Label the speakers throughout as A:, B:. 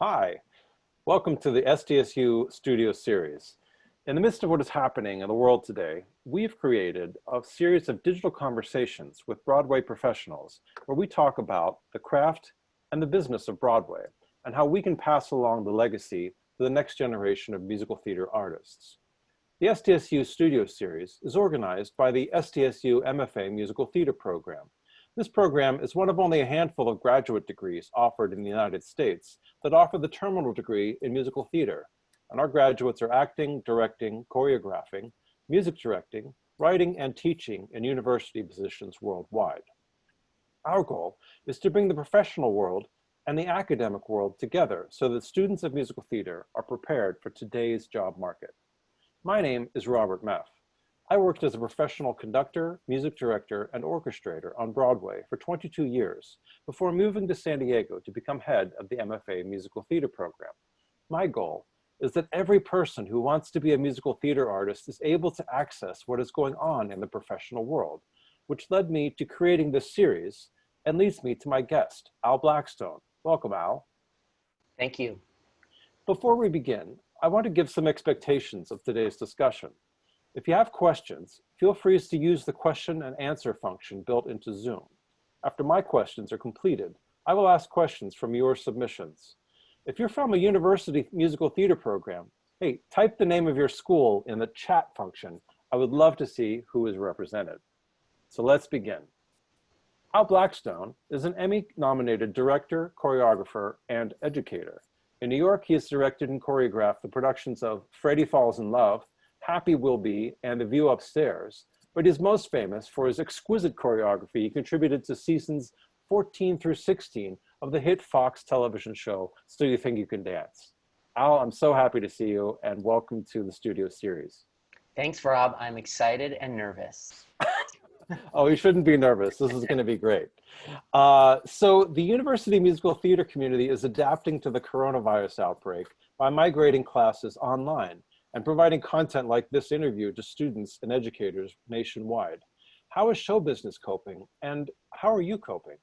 A: Hi, welcome to the SDSU Studio Series. In the midst of what is happening in the world today, we've created a series of digital conversations with Broadway professionals where we talk about the craft and the business of Broadway and how we can pass along the legacy to the next generation of musical theater artists. The SDSU Studio Series is organized by the SDSU MFA Musical Theatre Program. This program is one of only a handful of graduate degrees offered in the United States that offer the terminal degree in musical theater. And our graduates are acting, directing, choreographing, music directing, writing, and teaching in university positions worldwide. Our goal is to bring the professional world and the academic world together so that students of musical theater are prepared for today's job market. My name is Robert Meff. I worked as a professional conductor, music director, and orchestrator on Broadway for 22 years before moving to San Diego to become head of the MFA Musical Theatre Program. My goal is that every person who wants to be a musical theater artist is able to access what is going on in the professional world, which led me to creating this series and leads me to my guest, Al Blackstone. Welcome, Al.
B: Thank you.
A: Before we begin, I want to give some expectations of today's discussion. If you have questions, feel free to use the question and answer function built into Zoom. After my questions are completed, I will ask questions from your submissions. If you're from a university musical theater program, hey, type the name of your school in the chat function. I would love to see who is represented. So let's begin. Al Blackstone is an Emmy-nominated director, choreographer, and educator. In New York, he has directed and choreographed the productions of Freddie Falls in Love, Happy Will Be, and The View Upstairs, but he's most famous for his exquisite choreography. He contributed to seasons 14 through 16 of the hit Fox television show, So You Think You Can Dance. Al, I'm so happy to see you, and welcome to the Studio Series.
B: Thanks, Rob. I'm excited and nervous.
A: Oh, you shouldn't be nervous. This is going to be great. So the university musical theater community is adapting to the coronavirus outbreak by migrating classes online and providing content like this interview to students and educators nationwide. How is show business coping, and how are you coping?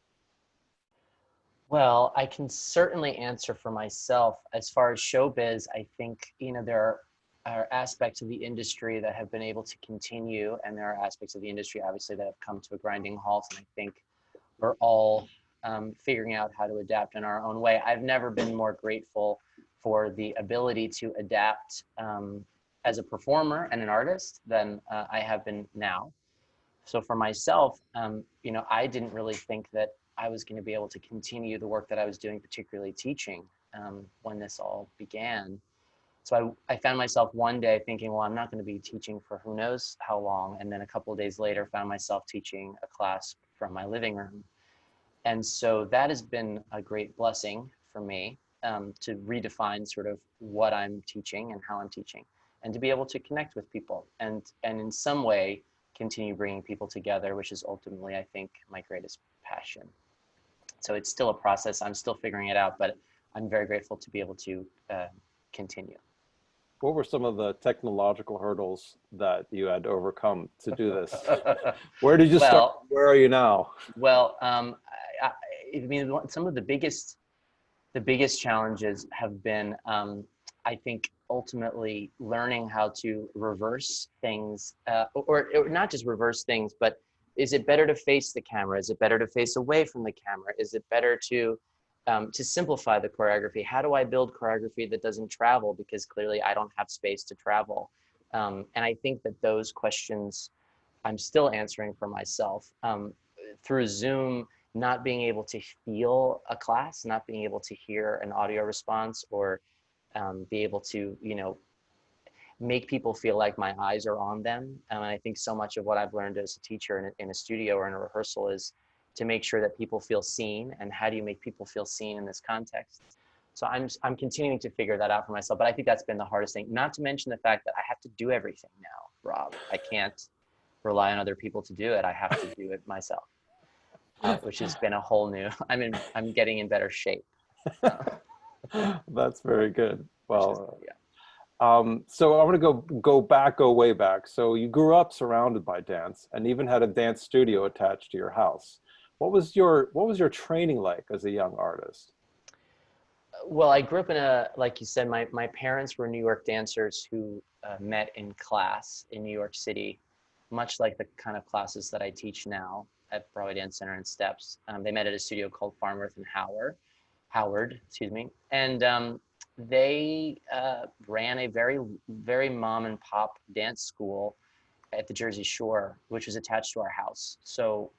B: Well, I can certainly answer for myself. As far as showbiz, I think, there are aspects of the industry that have been able to continue, and there are aspects of the industry, obviously, that have come to a grinding halt, and I think we're all figuring out how to adapt in our own way. I've never been more grateful for the ability to adapt as a performer and an artist than I have been now. So for myself, I didn't really think that I was going to be able to continue the work that I was doing, particularly teaching, when this all began. So I found myself one day thinking, well, I'm not going to be teaching for who knows how long. And then a couple of days later, found myself teaching a class from my living room. And so that has been a great blessing for me, to redefine sort of what I'm teaching and how I'm teaching, and to be able to connect with people and in some way continue bringing people together, which is ultimately, I think, my greatest passion. So it's still a process. I'm still figuring it out, but I'm very grateful to be able to continue.
A: What were some of the technological hurdles that you had to overcome to do this? Where did you start? Where are you now?
B: Well, I mean, some of the biggest challenges have been, I think, ultimately learning how to reverse things, or not just reverse things, but is it better to face the camera? Is it better to face away from the camera? Is it better to simplify the choreography? How do I build choreography that doesn't travel? Because clearly I don't have space to travel. And I think that those questions I'm still answering for myself. Through Zoom, not being able to feel a class, not being able to hear an audio response, or be able to, make people feel like my eyes are on them. And I think so much of what I've learned as a teacher in a studio or in a rehearsal is to make sure that people feel seen. And how do you make people feel seen in this context? So I'm continuing to figure that out for myself, but I think that's been the hardest thing, not to mention the fact that I have to do everything now, Rob. I can't rely on other people to do it. I have to do it myself, which has been a whole new, I'm getting in better shape.
A: That's very good. Well,
B: yeah.
A: So I want to go way back. So you grew up surrounded by dance and even had a dance studio attached to your house. What was your training like as a young artist?
B: Well, I grew up in a, like you said, my parents were New York dancers who met in class in New York City, much like the kind of classes that I teach now at Broadway Dance Center and Steps. They met at a studio called Farnworth and Howard, excuse me. And they ran a very, very mom and pop dance school at the Jersey Shore, which was attached to our house. So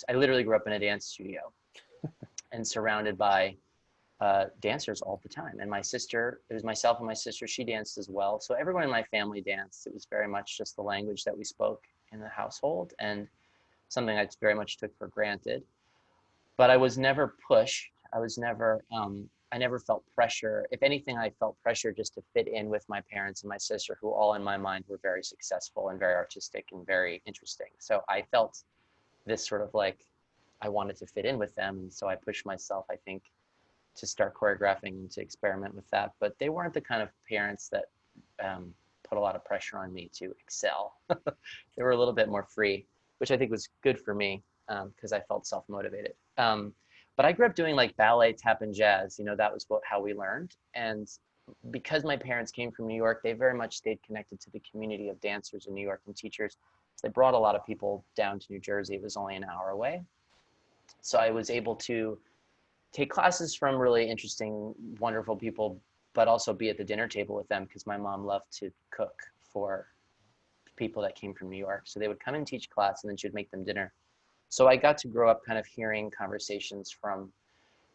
B: I literally grew up in a dance studio and surrounded by dancers all the time. And my sister, it was myself and my sister, she danced as well. So everyone in my family danced. It was very much just the language that we spoke in the household and something I very much took for granted. But I was never pushed. I never felt pressure. If anything, I felt pressure just to fit in with my parents and my sister, who all in my mind were very successful and very artistic and very interesting. So I felt this sort of like I wanted to fit in with them. And so I pushed myself, I think, to start choreographing and to experiment with that. But they weren't the kind of parents that put a lot of pressure on me to excel. They were a little bit more free, which I think was good for me because I felt self-motivated. But I grew up doing like ballet, tap, and jazz. You know, that was how we learned. And because my parents came from New York, they very much stayed connected to the community of dancers in New York and teachers. They brought a lot of people down to New Jersey. It was only an hour away. So I was able to take classes from really interesting, wonderful people, but also be at the dinner table with them because my mom loved to cook for people that came from New York. So they would come and teach class and then she would make them dinner. So I got to grow up kind of hearing conversations from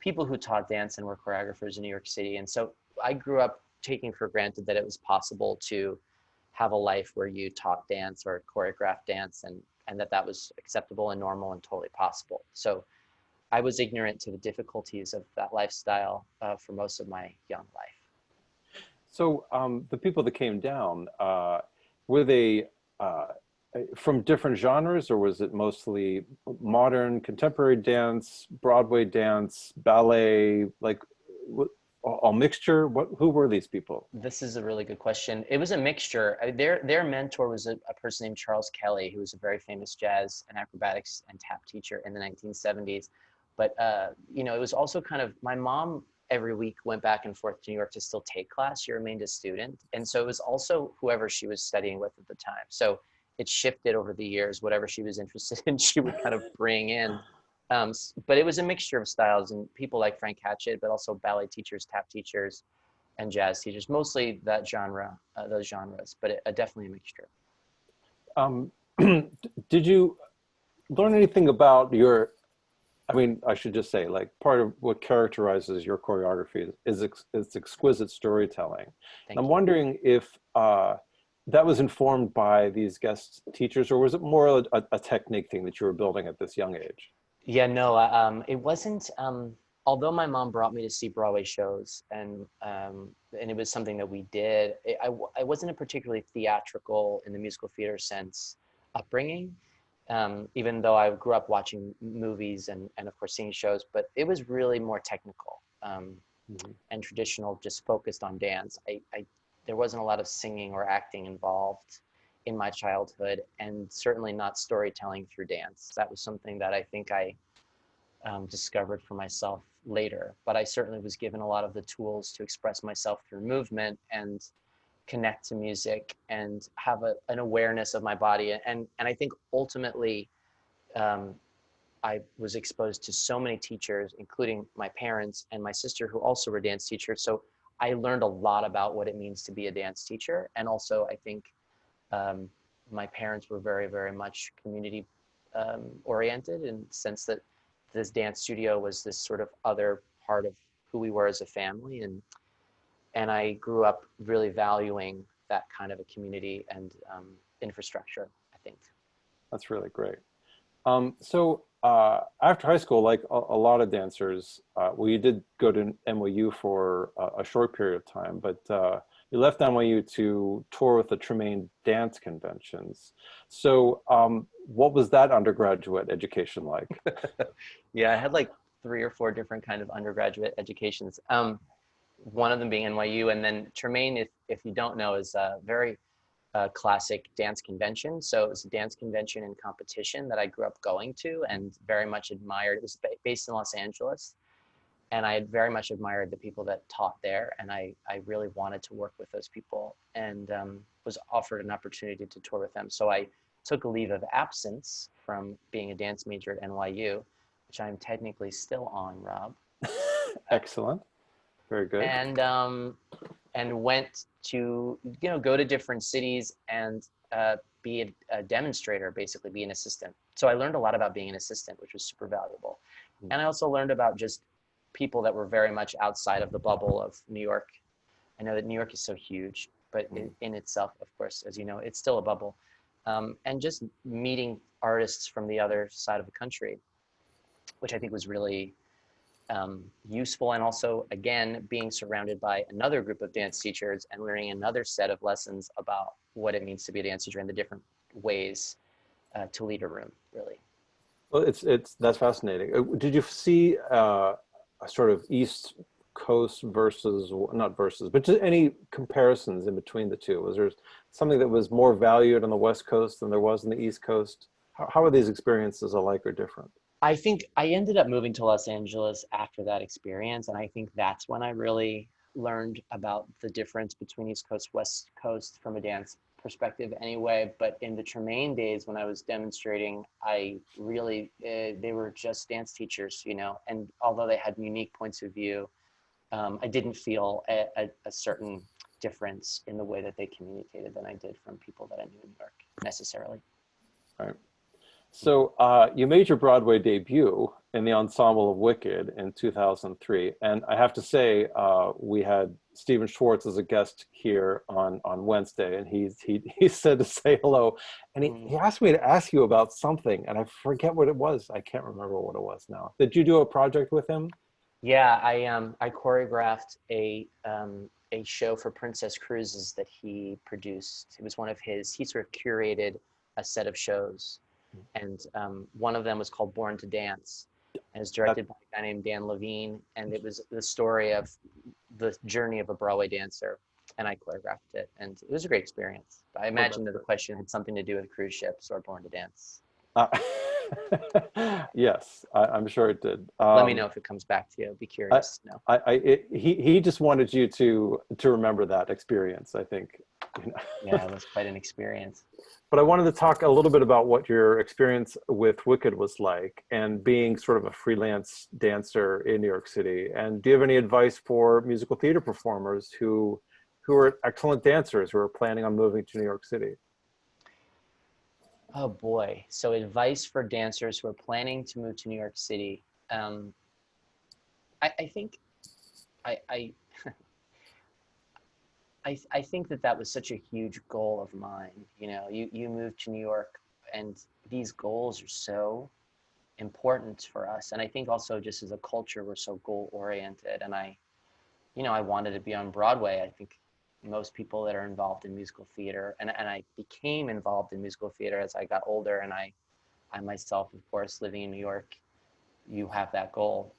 B: people who taught dance and were choreographers in New York City. And so I grew up taking for granted that it was possible to have a life where you taught dance or choreographed dance and that was acceptable and normal and totally possible. So I was ignorant to the difficulties of that lifestyle for most of my young life.
A: So the people that came down, were they from different genres, or was it mostly modern, contemporary dance, Broadway dance, ballet, like all mixture? Who were these people?
B: This is a really good question. It was a mixture. Their mentor was a person named Charles Kelly, who was a very famous jazz and acrobatics and tap teacher in the 1970s. But you know, it was also kind of, my mom every week went back and forth to New York to still take class. She remained a student. And so it was also whoever she was studying with at the time. So it shifted over the years, whatever she was interested in, she would kind of bring in. But it was a mixture of styles and people like Frank Hatchett, but also ballet teachers, tap teachers, and jazz teachers, mostly that genre, those genres, but definitely a mixture.
A: Did you learn anything about I mean, I should just say, like, part of what characterizes your choreography is it's exquisite storytelling. I'm wondering if that was informed by these guest teachers, or was it more a technique thing that you were building at this young age?
B: Yeah, no, it wasn't. Although my mom brought me to see Broadway shows, and it was something that we did, I wasn't a particularly theatrical in the musical theater sense upbringing. Even though I grew up watching movies and of course seeing shows, but it was really more technical and traditional, just focused on dance. There wasn't a lot of singing or acting involved in my childhood, and certainly not storytelling through dance. That was something that I think I discovered for myself later, but I certainly was given a lot of the tools to express myself through movement and connect to music and have an awareness of my body. And I think ultimately I was exposed to so many teachers, including my parents and my sister, who also were dance teachers. So I learned a lot about what it means to be a dance teacher. And also I think my parents were very, very much community oriented, in the sense that this dance studio was this sort of other part of who we were as a family. And I grew up really valuing that kind of a community and infrastructure, I think.
A: That's really great. So after high school, like a lot of dancers, well, you did go to NYU for a short period of time, but you left NYU to tour with the Tremaine dance conventions. So what was that undergraduate education like?
B: Yeah, I had like 3 or 4 different kind of undergraduate educations. One of them being NYU, and then Tremaine, if you don't know, is a very classic dance convention. So it was a dance convention and competition that I grew up going to and very much admired. It was based in Los Angeles, And I had very much admired the people that taught there, and I really wanted to work with those people, and was offered an opportunity to tour with them. So I took a leave of absence from being a dance major at NYU, which I'm technically still on, Rob.
A: Excellent. Very good.
B: And went to, go to different cities and be a demonstrator, basically be an assistant. So I learned a lot about being an assistant, which was super valuable. And I also learned about just people that were very much outside of the bubble of New York. I know that New York is so huge, but in itself, of course, as you know, it's still a bubble. And just meeting artists from the other side of the country, which I think was really useful. And also, again, being surrounded by another group of dance teachers and learning another set of lessons about what it means to be a dance teacher and the different ways to lead a room, really.
A: Well, that's fascinating. Did you see a sort of East Coast versus, not versus, but just any comparisons in between the two? Was there something that was more valued on the West Coast than there was on the East Coast? How are these experiences alike or different?
B: I think I ended up moving to Los Angeles after that experience, and I think that's when I really learned about the difference between East Coast, West Coast from a dance perspective anyway. But in the Tremaine days when I was demonstrating, I really, they were just dance teachers, and although they had unique points of view, I didn't feel a certain difference in the way that they communicated than I did from people that I knew in New York necessarily.
A: Right. So you made your Broadway debut in the ensemble of Wicked in 2003. And I have to say, we had Stephen Schwartz as a guest here on Wednesday, and he said to say hello. And he asked me to ask you about something, and I forget what it was. I can't remember what it was now. Did you do a project with him?
B: Yeah, I choreographed a show for Princess Cruises that he produced. It was one of his, he sort of curated a set of shows. And one of them was called Born to Dance, and it was directed by a guy named Dan Levine, and it was the story of the journey of a Broadway dancer, and I choreographed it, and it was a great experience. I imagine that the question had something to do with cruise ships or Born to Dance.
A: Uh, yes, I'm sure it did.
B: Let me know if it comes back to you. I'd be curious to know.
A: He just wanted you to remember that experience, I think.
B: Yeah, it was quite an experience.
A: But I wanted to talk a little bit about what your experience with Wicked was like and being sort of a freelance dancer in New York City. And do you have any advice for musical theater performers who are excellent dancers who are planning on moving to New York City?
B: Oh boy. So advice for dancers who are planning to move to New York City. I think I I think that was such a huge goal of mine. You move to New York, and these goals are so important for us. And I think also just as a culture, we're so goal oriented. And I wanted to be on Broadway. I think most people that are involved in musical theater, and I became involved in musical theater as I got older. And I myself, of course, living in New York, you have that goal.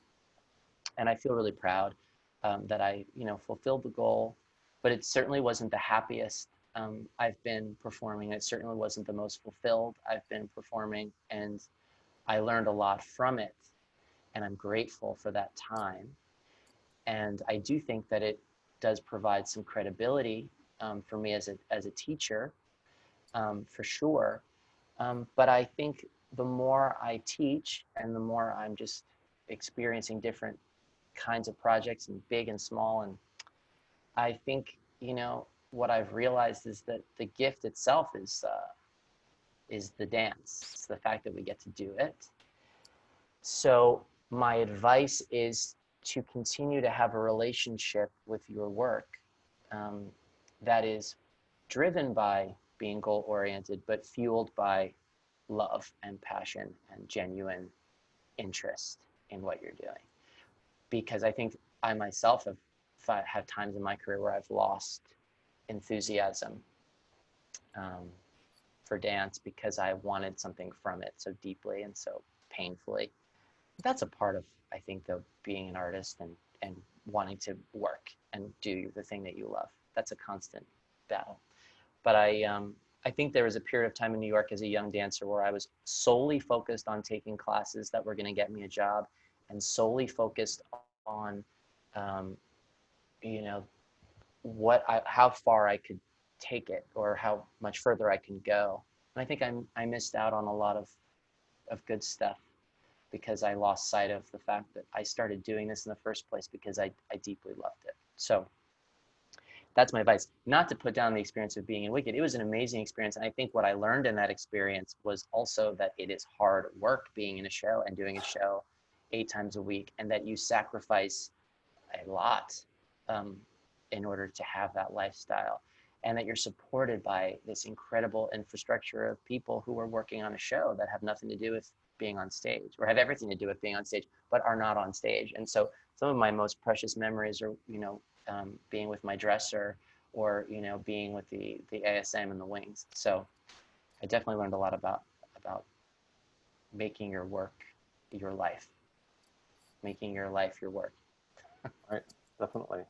B: And I feel really proud that I, fulfilled the goal. But it certainly wasn't the happiest I've been performing. It certainly wasn't the most fulfilled I've been performing. And I learned a lot from it. And I'm grateful for that time. And I do think that it does provide some credibility for me as a teacher, for sure. But I think the more I teach and the more I'm just experiencing different kinds of projects, and big and small, and I think, what I've realized is that the gift itself is the dance. It's the fact that we get to do it. So my advice is to continue to have a relationship with your work that is driven by being goal-oriented, but fueled by love and passion and genuine interest in what you're doing. Because I think I myself have had times in my career where I've lost enthusiasm for dance because I wanted something from it so deeply and so painfully. That's a part of, I think, though, being an artist and wanting to work and do the thing that you love. That's a constant battle. But I think there was a period of time in New York as a young dancer where I was solely focused on taking classes that were going to get me a job, and solely focused on, you know, how far I could take it or how much further I can go. And I think I missed out on a lot of good stuff because I lost sight of the fact that I started doing this in the first place because I deeply loved it. So that's my advice. Not to put down the experience of being in Wicked. It was an amazing experience. And I think what I learned in that experience was also that it is hard work being in a show and doing a show 8 times a week, and that you sacrifice a lot in order to have that lifestyle, and that you're supported by this incredible infrastructure of people who are working on a show that have nothing to do with being on stage, or have everything to do with being on stage, but are not on stage. And so some of my most precious memories are, being with my dresser, or, being with the ASM and the wings. So I definitely learned a lot about making your work your life, making your life your work.
A: Right, definitely.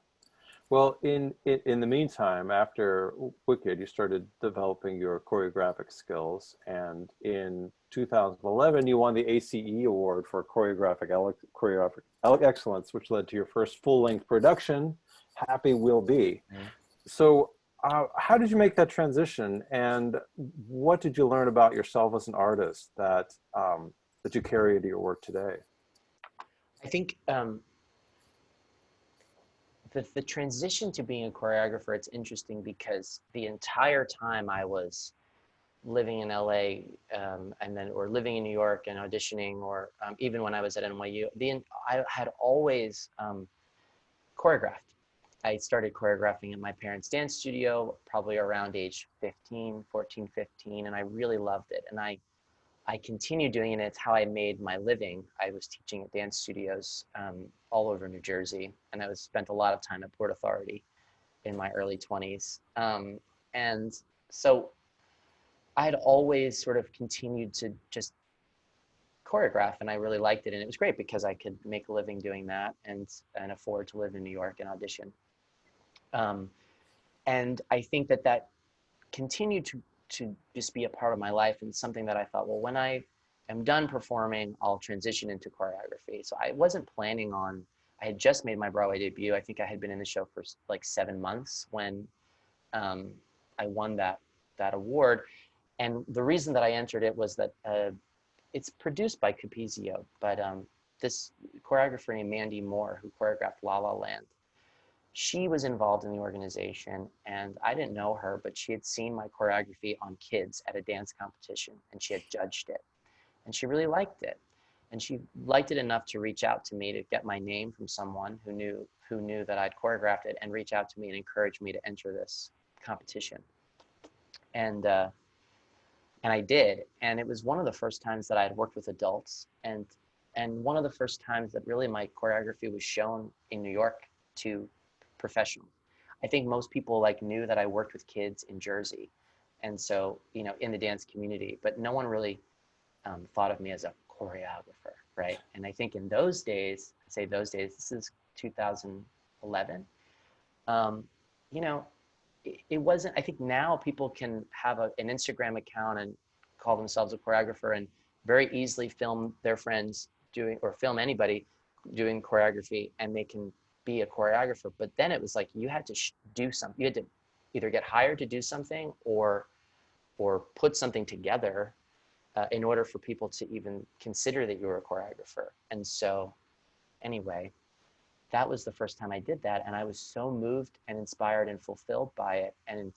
A: Well, in the meantime, after Wicked, you started developing your choreographic skills, and in 2011, you won the ACE Award for choreographic excellence, which led to your first full-length production, Happy Will Be.
B: Mm-hmm.
A: So, how did you make that transition, and what did you learn about yourself as an artist that that you carry into your work today?
B: I think the transition to being a choreographer, it's interesting because the entire time I was living in LA, or living in New York and auditioning, or even when I was at NYU, I had always choreographed. I started choreographing in my parents' dance studio probably around age 14, 15, and I really loved it. And I continued doing it, and it's how I made my living. I was teaching at dance studios all over New Jersey, and I spent a lot of time at Port Authority in my early 20s. And so I had always sort of continued to just choreograph, and I really liked it. And it was great because I could make a living doing that and afford to live in New York and audition. And I think that continued to just be a part of my life, and something that I thought, well, when I am done performing, I'll transition into choreography. So I wasn't planning on, I had just made my Broadway debut. I think I had been in the show for like 7 months when I won that award. And the reason that I entered it was that it's produced by Capizio, but this choreographer named Mandy Moore, who choreographed La La Land, she was involved in the organization, and I didn't know her, but she had seen my choreography on kids at a dance competition, and she had judged it, and she really liked it. And she liked it enough to reach out to me to get my name from someone who knew that I'd choreographed it, and reach out to me and encourage me to enter this competition. And I did, and it was one of the first times that I had worked with adults, and one of the first times that really my choreography was shown in New York to professionals. I think most people knew that I worked with kids in Jersey, and so in the dance community, but no one really thought of me as a choreographer, right? And I think in those days, this is 2011, it wasn't. I think now people can have an Instagram account and call themselves a choreographer and very easily film their friends doing, or film anybody doing choreography, and they can be a choreographer. But then it was like you had to do something. You had to either get hired to do something or put something together in order for people to even consider that you were a choreographer. And so anyway, that was the first time I did that, and I was so moved and inspired and fulfilled by it, and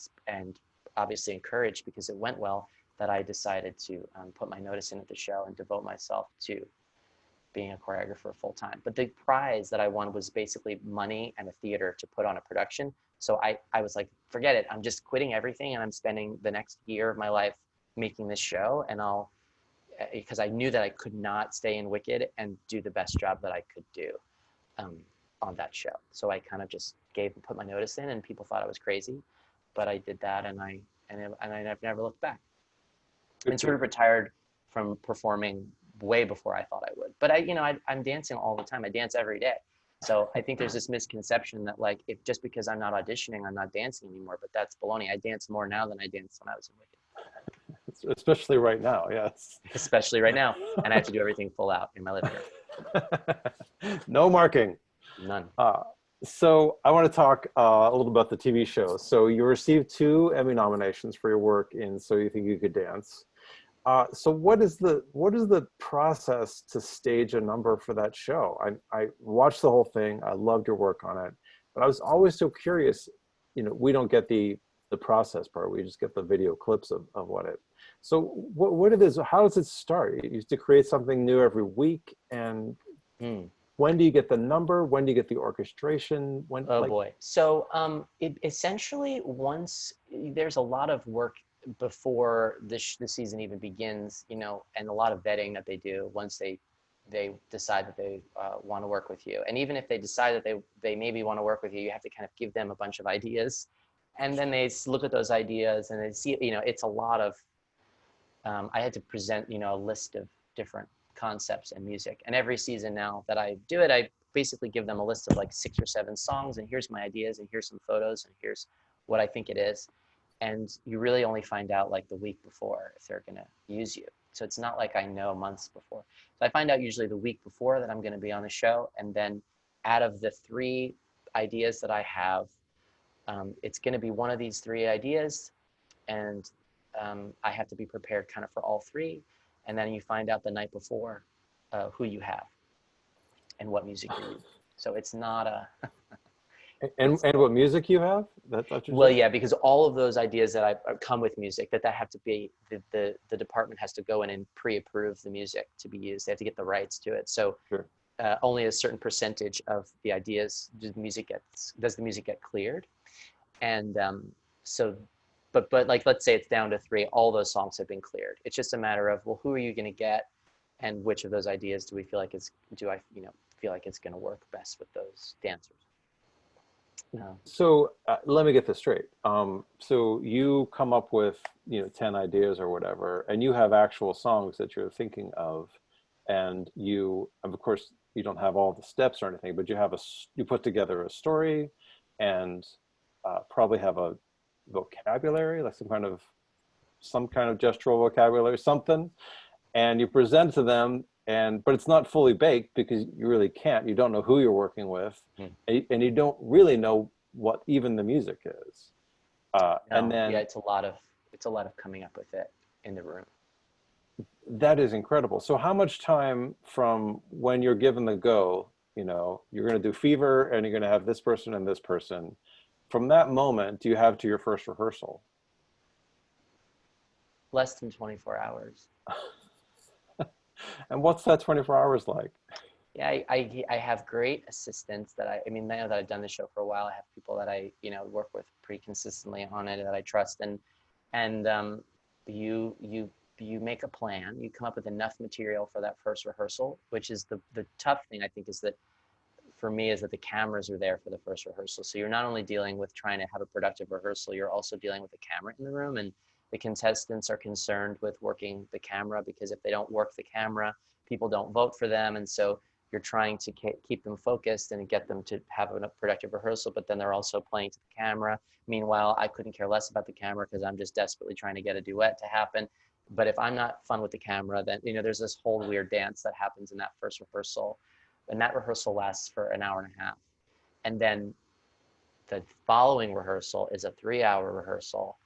B: obviously encouraged because it went well, that I decided to put my notice in at the show and devote myself to being a choreographer full time. But the prize that I won was basically money and a theater to put on a production. So I was like, forget it. I'm just quitting everything, and I'm spending the next year of my life making this show. And because I knew that I could not stay in Wicked and do the best job that I could do on that show. So I kind of just put my notice in, and people thought I was crazy, but I did that, and I've never looked back. And sort of retired from performing way before I thought I would. But I'm dancing all the time. I dance every day. So I think there's this misconception that if just because I'm not auditioning, I'm not dancing anymore. But that's baloney. I dance more now than I danced when I was in Wicked.
A: Especially right now, yes.
B: Especially right now. And I have to do everything full out in my living room.
A: No marking.
B: None.
A: So I want to talk a little about the TV show. So you received 2 Emmy nominations for your work in So You Think You Could Dance. So what is the process to stage a number for that show? I watched the whole thing. I loved your work on it, but I was always so curious. We don't get the process part. We just get the video clips of what it. So what it is? How does it start? You used to create something new every week, and
B: Hmm.
A: when do you get the number? When do you get the orchestration? When
B: Oh
A: like
B: boy. So it essentially once there's a lot of work before the season even begins, and a lot of vetting that they do once they decide that they want to work with you. And even if they decide that they maybe want to work with you, you have to kind of give them a bunch of ideas, and then they look at those ideas and they see, it's a lot of. I had to present, a list of different concepts and music. And every season now that I do it, I basically give them a list of like 6 or 7 songs, and here's my ideas, and here's some photos, and here's what I think it is. And you really only find out like the week before if they're going to use you. So it's not like I know months before. So I find out usually the week before that I'm going to be on the show. And then out of the 3 ideas that I have, it's going to be one of these 3 ideas. And I have to be prepared kind of for all 3. And then you find out the night before who you have and what music you're using. So it's not a.
A: and what music you have? That's what you're
B: Well,
A: saying?
B: yeah, because all of those ideas that I come with music that have to be the department has to go in and pre-approve the music to be used. They have to get the rights to it. So
A: Sure.
B: only a certain percentage of the ideas does the music get cleared, and so. But like, let's say it's down to 3, all those songs have been cleared. It's just a matter of, well, who are you going to get, and which of those ideas do I feel like it's going to work best with those dancers.
A: So let me get this straight. So you come up with 10 ideas or whatever, and you have actual songs that you're thinking of, and of course you don't have all the steps or anything, but you put together a story, and probably have a vocabulary, like some kind of gestural vocabulary, something, and you present to them, but it's not fully baked because you really can't. You don't know who you're working with,
B: Hmm.
A: and you don't really know what even the music is. And
B: No, yeah,
A: then
B: it's a lot of coming up with it in the room.
A: that is incredible. So how much time from when you're given the go, you're going to do Fever and you're going to have this person and this person, from that moment do you have to your first rehearsal?
B: Less than 24 hours.
A: And what's that 24 hours like?
B: Yeah, I have great assistants that I mean, now that I've done the show for a while, I have people that I, work with pretty consistently on it that I trust. And you make a plan, you come up with enough material for that first rehearsal, which is the tough thing, I think, is that for me is that the cameras are there for the first rehearsal. So you're not only dealing with trying to have a productive rehearsal, you're also dealing with the camera in the room, and the contestants are concerned with working the camera, because if they don't work the camera, people don't vote for them. And so you're trying to keep them focused and get them to have a productive rehearsal, but then they're also playing to the camera. Meanwhile, I couldn't care less about the camera because I'm just desperately trying to get a duet to happen. But if I'm not fun with the camera, then there's this whole weird dance that happens in that first rehearsal, and that rehearsal lasts for an hour and a half. And then the following rehearsal is a 3-hour rehearsal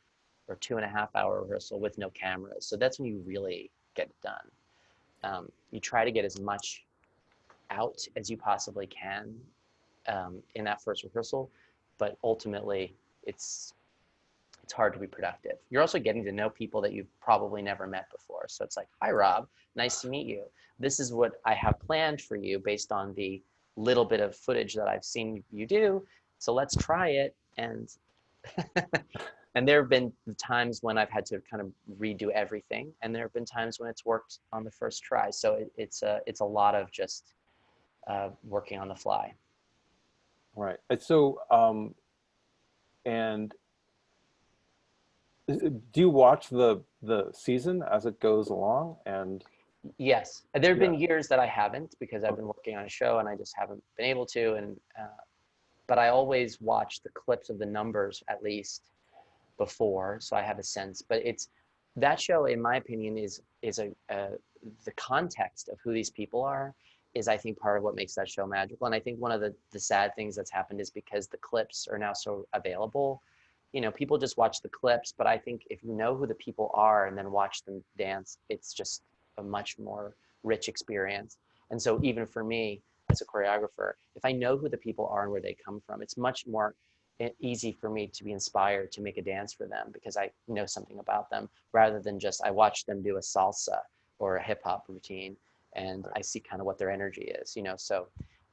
B: or 2.5-hour rehearsal with no cameras. So that's when you really get it done. You try to get as much out as you possibly can in that first rehearsal, but ultimately it's hard to be productive. You're also getting to know people that you've probably never met before. So it's like, hi, Rob, nice to meet you. This is what I have planned for you based on the little bit of footage that I've seen you do. So let's try it. And and there have been times when I've had to kind of redo everything, and there have been times when it's worked on the first try. So it's a lot of just working on the fly.
A: Right. And so and do you watch the season as it goes along? And
B: Yes, there have
A: yeah.
B: been years that I haven't because I've
A: Okay.
B: been working on a show and I just haven't been able to. And but I always watch the clips of the numbers at least before, so I have a sense. But it's that show, in my opinion, is the context of who these people are is I think part of what makes that show magical. And I think one of the sad things that's happened is because the clips are now so available, you know, people just watch the clips, but I think if you know who the people are and then watch them dance, it's just a much more rich experience. And so even for me as a choreographer, if I know who the people are and where they come from, it's much more easy for me to be inspired to make a dance for them because I know something about them rather than just I watch them do a salsa or a hip hop routine and I see kind of what their energy is, you know. So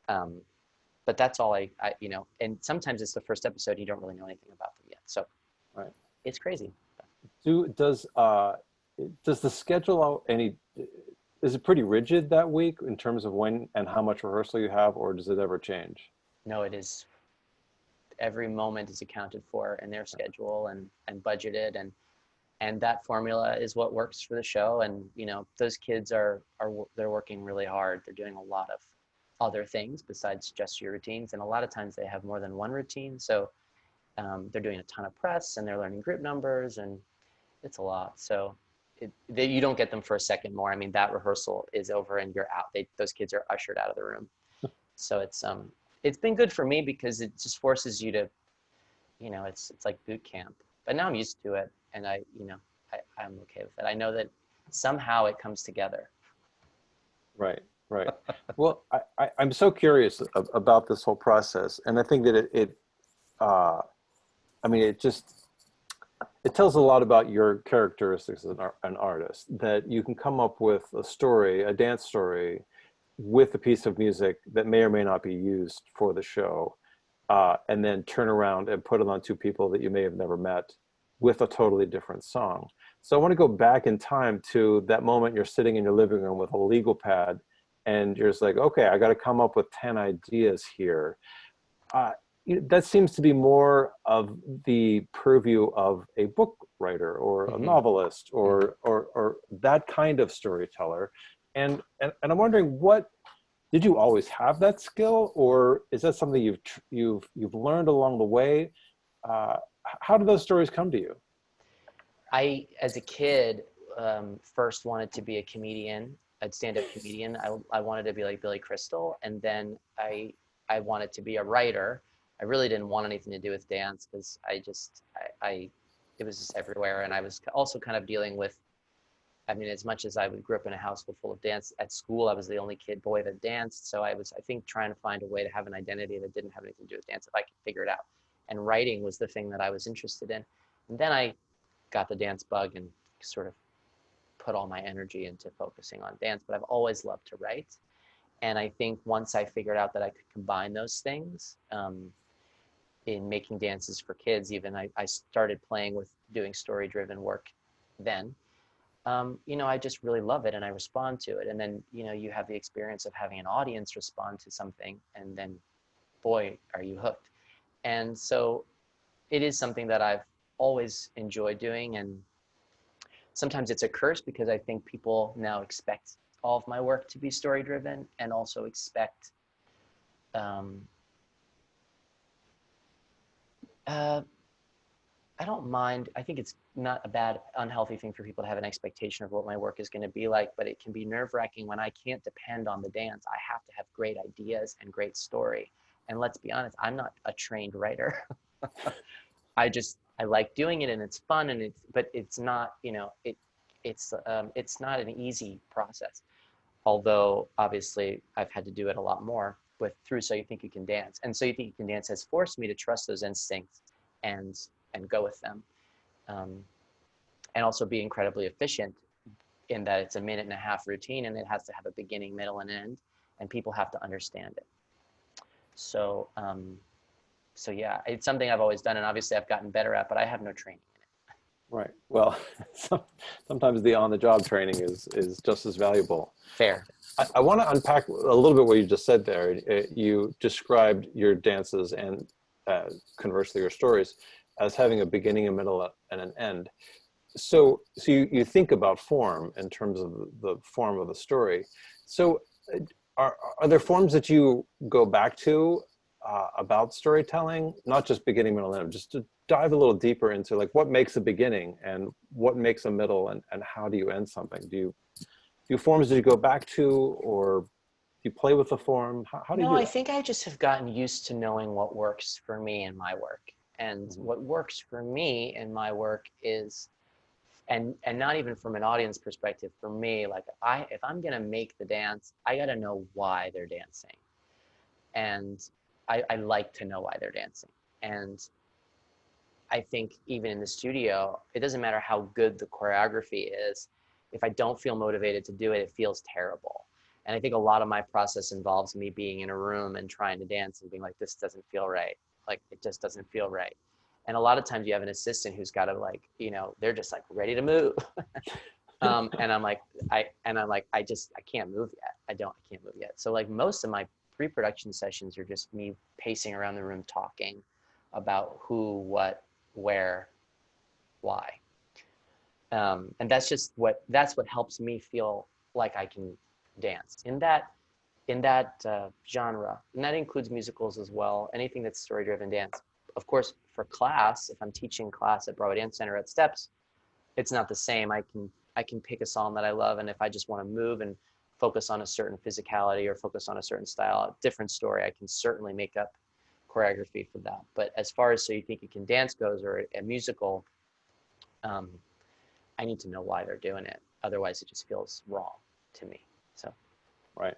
B: but that's all I you know, and sometimes it's the first episode and you don't really know anything about them yet, so
A: Right.
B: it's crazy.
A: Does the schedule out any, is it pretty rigid that week in terms of when and how much rehearsal you have, or does it ever change?
B: No, it is, every moment is accounted for in their schedule and budgeted, and that formula is what works for the show. And you know, those kids are they're working really hard. They're doing a lot of other things besides just your routines, and a lot of times they have more than one routine. So they're doing a ton of press and they're learning group numbers, and it's a lot. So you don't get them for a second more. I mean, that rehearsal is over and you're out. Those kids are ushered out of the room. So it's been good for me because it just forces you to, you know, it's like boot camp. But now I'm used to it, and I'm okay with it. I know that somehow it comes together.
A: Right, right. Well, I'm so curious about this whole process, and I think that I mean, it tells a lot about your characteristics as an artist, that you can come up with a story, a dance story, with a piece of music that may or may not be used for the show, and then turn around and put it on two people that you may have never met with a totally different song. So I want to go back in time to that moment you're sitting in your living room with a legal pad and you're just like, okay, I got to come up with 10 ideas here. That seems to be more of the purview of a book writer or a novelist or that kind of storyteller. And I'm wondering, did you always have that skill, or is that something you've learned along the way? How did those stories come to you?
B: I, as a kid, first wanted to be a comedian, a stand-up comedian. I wanted to be like Billy Crystal, and then I wanted to be a writer. I really didn't want anything to do with dance because it was just everywhere, and I was also kind of dealing with, I mean, as much as I grew up in a household full of dance, at school I was the only boy that danced, so I was, I think, trying to find a way to have an identity that didn't have anything to do with dance if I could figure it out. And writing was the thing that I was interested in. And then I got the dance bug and sort of put all my energy into focusing on dance, but I've always loved to write. And I think once I figured out that I could combine those things in making dances for kids, even I started playing with doing story-driven work then. You know, I just really love it and I respond to it. And then, you know, you have the experience of having an audience respond to something, and then, boy, are you hooked. And so it is something that I've always enjoyed doing. And sometimes it's a curse because I think people now expect all of my work to be story driven, and also expect I don't mind. I think it's not a bad, unhealthy thing for people to have an expectation of what my work is going to be like, but it can be nerve-wracking when I can't depend on the dance. I have to have great ideas and great story. And let's be honest, I'm not a trained writer. I like doing it and it's fun, and but it's not, you know, it's not an easy process. Although obviously I've had to do it a lot more through So You Think You Can Dance. And So You Think You Can Dance has forced me to trust those instincts and go with them. And also be incredibly efficient in that it's a 1.5-minute routine, and it has to have a beginning, middle, and end, and people have to understand it. So, so yeah, it's something I've always done, and obviously I've gotten better at, but I have no training in it.
A: Right. Well, sometimes the on-the-job training is just as valuable.
B: Fair.
A: I want to unpack a little bit what you just said there. You described your dances and conversely your stories as having a beginning, a middle, and an end. So you think about form in terms of the form of the story. So are there forms that you go back to about storytelling, not just beginning, middle, and end, just to dive a little deeper into like what makes a beginning and what makes a middle, and how do you end something? Do you forms that you go back to, or do you play with the form? How do you
B: No,
A: do
B: I
A: that?
B: think I just have gotten used to knowing what works for me in my work. And
A: Mhm.
B: what works for me in my work is, and not even from an audience perspective, for me, like if I'm gonna make the dance, I gotta know why they're dancing. And I like to know why they're dancing. And I think even in the studio, it doesn't matter how good the choreography is. If I don't feel motivated to do it, it feels terrible. And I think a lot of my process involves me being in a room and trying to dance and being like, this doesn't feel right. Like, it just doesn't feel right. And a lot of times you have an assistant who's got to like, they're just like ready to move. And I'm like, I can't move yet. I can't move yet. So like most of my pre-production sessions are just me pacing around the room talking about who, what, where, why. And that's what helps me feel like I can dance in that genre, and that includes musicals as well. Anything that's story-driven dance. Of course, for class, if I'm teaching class at Broadway Dance Center at Steps, it's not the same. I can pick a song that I love, and if I just want to move and focus on a certain physicality or focus on a certain style, different story, I can certainly make up choreography for that. But as far as So You Think You Can Dance goes, or a musical, um, I need to know why they're doing it. Otherwise, it just feels wrong to me. So,
A: Right.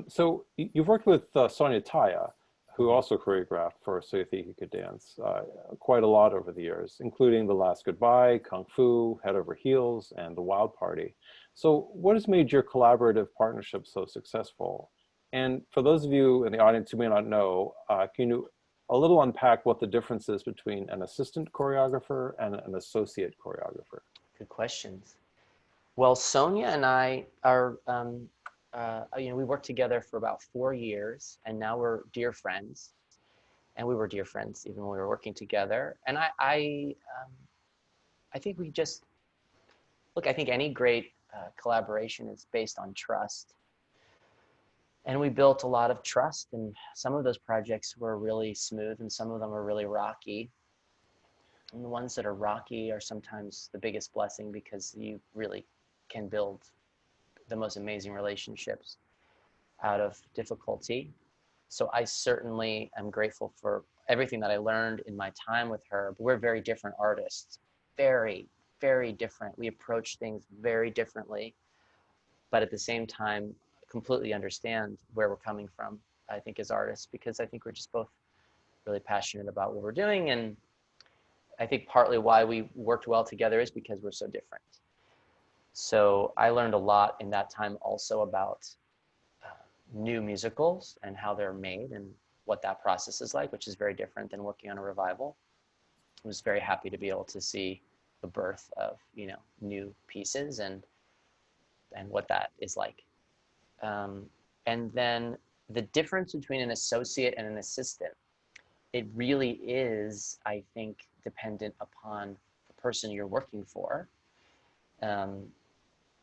A: So you've worked with Sonia Taya, who
B: mhm.
A: also choreographed for So You Think You Could Dance quite a lot over the years, including The Last Goodbye, Kung Fu, Head Over Heels, and The Wild Party. So what has made your collaborative partnership so successful? And for those of you in the audience who may not know, can you a little unpack what the difference is between an assistant choreographer and an associate choreographer?
B: Good questions. Well, Sonia and I are, we worked together for about 4 years, and now we're dear friends. And we were dear friends even when we were working together. And I think we just look. I think any great collaboration is based on trust, and we built a lot of trust. And some of those projects were really smooth, and some of them were really rocky. And the ones that are rocky are sometimes the biggest blessing because you really can build the most amazing relationships out of difficulty. So I certainly am grateful for everything that I learned in my time with her. But we're very different artists, very, very different. We approach things very differently, but at the same time, completely understand where we're coming from, I think, as artists, because I think we're just both really passionate about what we're doing. And I think partly why we worked well together is because we're so different. So I learned a lot in that time also about new musicals and how they're made and what that process is like, which is very different than working on a revival. I was very happy to be able to see the birth of new pieces and what that is like. Um, and then the difference between an associate and an assistant, it really is, I think, dependent upon the person you're working for. Um,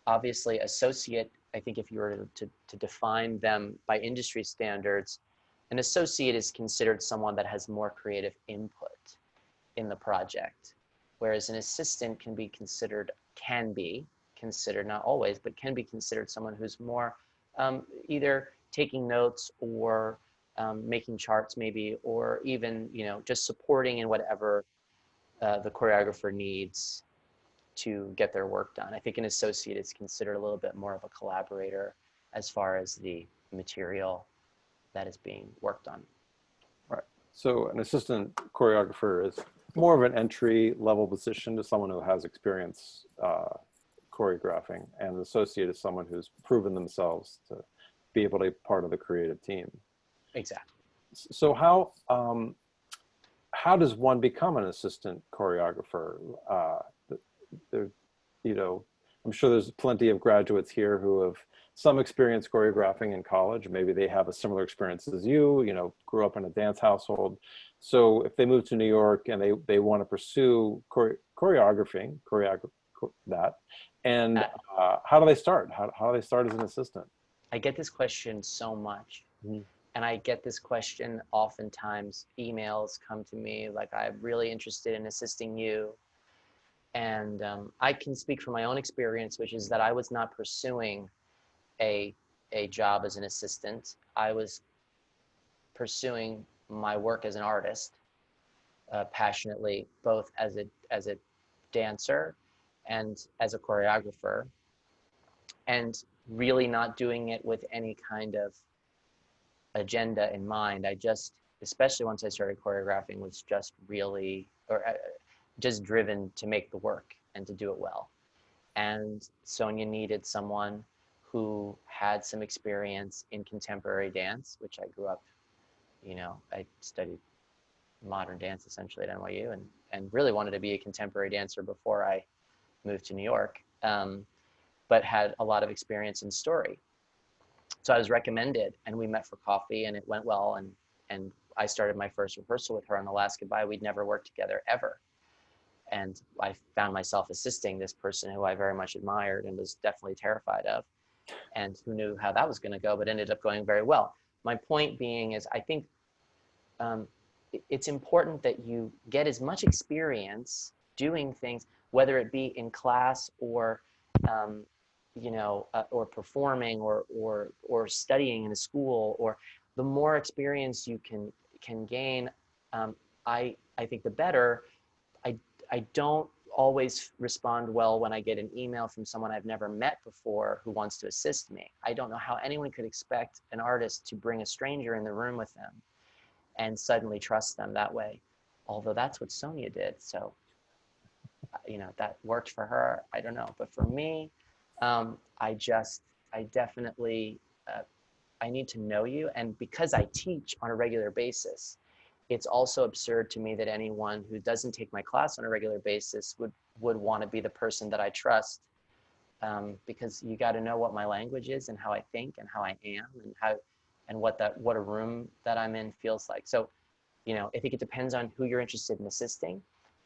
B: Obviously, associate, I think if you were to define them by industry standards, an associate is considered someone that has more creative input in the project, whereas an assistant can be considered, not always, but can be considered someone who's more either taking notes or making charts maybe, or even just supporting in whatever the choreographer needs to get their work done. I think an associate is considered a little bit more of a collaborator as far as the material that is being worked on.
A: Right. So an assistant choreographer is more of an entry level position to someone who has experience choreographing, and an associate is someone who's proven themselves to be able to be part of the creative team.
B: Exactly.
A: So how does one become an assistant choreographer? There, I'm sure there's plenty of graduates here who have some experience choreographing in college. Maybe they have a similar experience as you, grew up in a dance household. So if they move to New York and they want to pursue choreographing, that, and
B: Uh,
A: how do they start? How do they start as an assistant?
B: I get this question so much.
A: Mhm.
B: And I get this question oftentimes. Emails come to me like, I'm really interested in assisting you. And I can speak from my own experience, which is that I was not pursuing a a job as an assistant, I was pursuing my work as an artist passionately, both as a dancer and as a choreographer, and really not doing it with any kind of agenda in mind. I just, especially once I started choreographing, was just really, just driven to make the work and to do it well. And Sonia needed someone who had some experience in contemporary dance, which I grew up, I studied modern dance essentially at NYU, and really wanted to be a contemporary dancer before I moved to New York, but had a lot of experience in story. So I was recommended, and we met for coffee, and it went well, and I started my first rehearsal with her on the last goodbye. We'd never worked together ever. And I found myself assisting this person who I very much admired and was definitely terrified of, and who knew how that was going to go, but ended up going very well. My point being is, I think it's important that you get as much experience doing things, whether it be in class or or performing or studying in a school, or the more experience you can gain, I think the better. I don't always respond well when I get an email from someone I've never met before who wants to assist me. I don't know how anyone could expect an artist to bring a stranger in the room with them and suddenly trust them that way. Although that's what Sonia did. So, that worked for her. I don't know. But for me, I definitely, I need to know you. And because I teach on a regular basis, it's also absurd to me that anyone who doesn't take my class on a regular basis would want to be the person that I trust, because you got to know what my language is and how I think and how I am and what a room that I'm in feels like. So, I think it depends on who you're interested in assisting.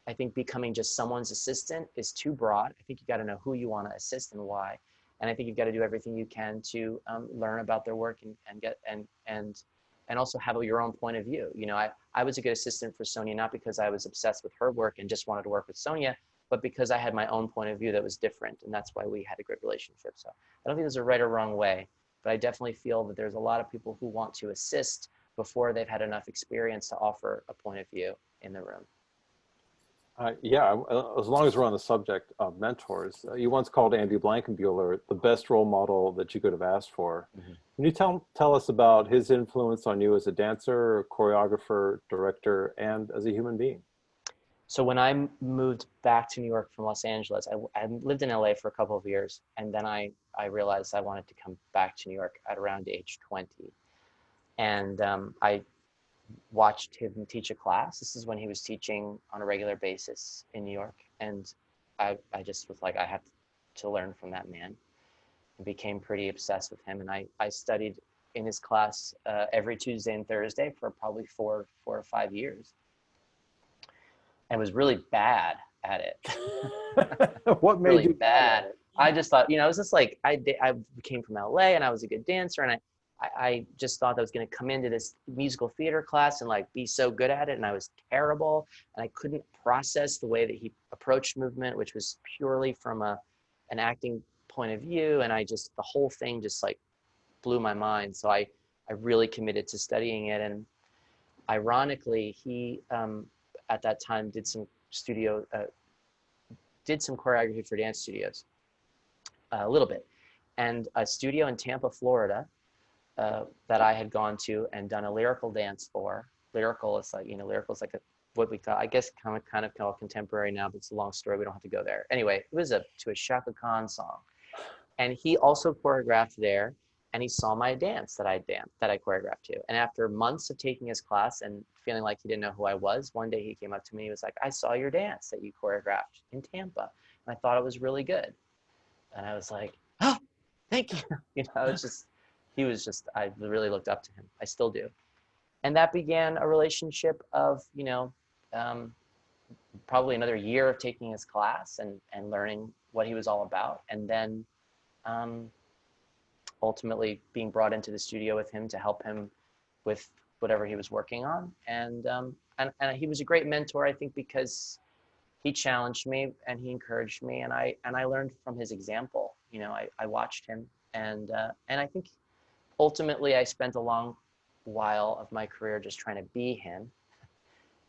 B: I think becoming just someone's assistant is too broad. I think you got to know who you want to assist and why. And I think you've got to do everything you can to learn about their work and also have your own point of view. I was a good assistant for Sonia, not because I was obsessed with her work and just wanted to work with Sonia, but because I had my own point of view that was different. And that's why we had a great relationship. So I don't think there's a right or wrong way, but I definitely feel that there's a lot of people who want to assist before they've had enough experience to offer a point of view in the room.
A: Yeah, as long as we're on the subject of mentors, you once called Andy Blankenbuehler the best role model that you could have asked for.
B: Mm-hmm.
A: Can you tell us about his influence on you as a dancer, choreographer, director, and as a human being?
B: So when I moved back to New York from Los Angeles, I lived in LA for a couple of years, and then I realized I wanted to come back to New York at around age 20. And I watched him teach a class. This is when he was teaching on a regular basis in New York. And I just was like, I have to learn from that man, and became pretty obsessed with him. And I studied in his class every Tuesday and Thursday for probably four or 5 years, and was really bad at it.
A: What made
B: Really
A: you
B: bad. I just thought, it was just like, I came from LA and I was a good dancer, and I just thought I was going to come into this musical theater class and like be so good at it, and I was terrible, and I couldn't process the way that he approached movement, which was purely from an acting point of view, and the whole thing just like blew my mind. So I really committed to studying it, and ironically, he at that time did some choreography for dance studios, a little bit, and a studio in Tampa, Florida, that I had gone to and done a lyrical dance for. Lyrical is like, what we call, I guess, kind of called contemporary now, but it's a long story. We don't have to go there. Anyway, it was to a Shaka Khan song. And he also choreographed there, and he saw my dance that I choreographed to. And after months of taking his class and feeling like he didn't know who I was, one day he came up to me, he was like, I saw your dance that you choreographed in Tampa, and I thought it was really good. And I was like, oh, thank you. I really looked up to him. I still do. And that began a relationship of, probably another year of taking his class and learning what he was all about. And then ultimately being brought into the studio with him to help him with whatever he was working on. And he was a great mentor, I think, because he challenged me and he encouraged me, and I learned from his example. I watched him, and I think ultimately, I spent a long while of my career just trying to be him.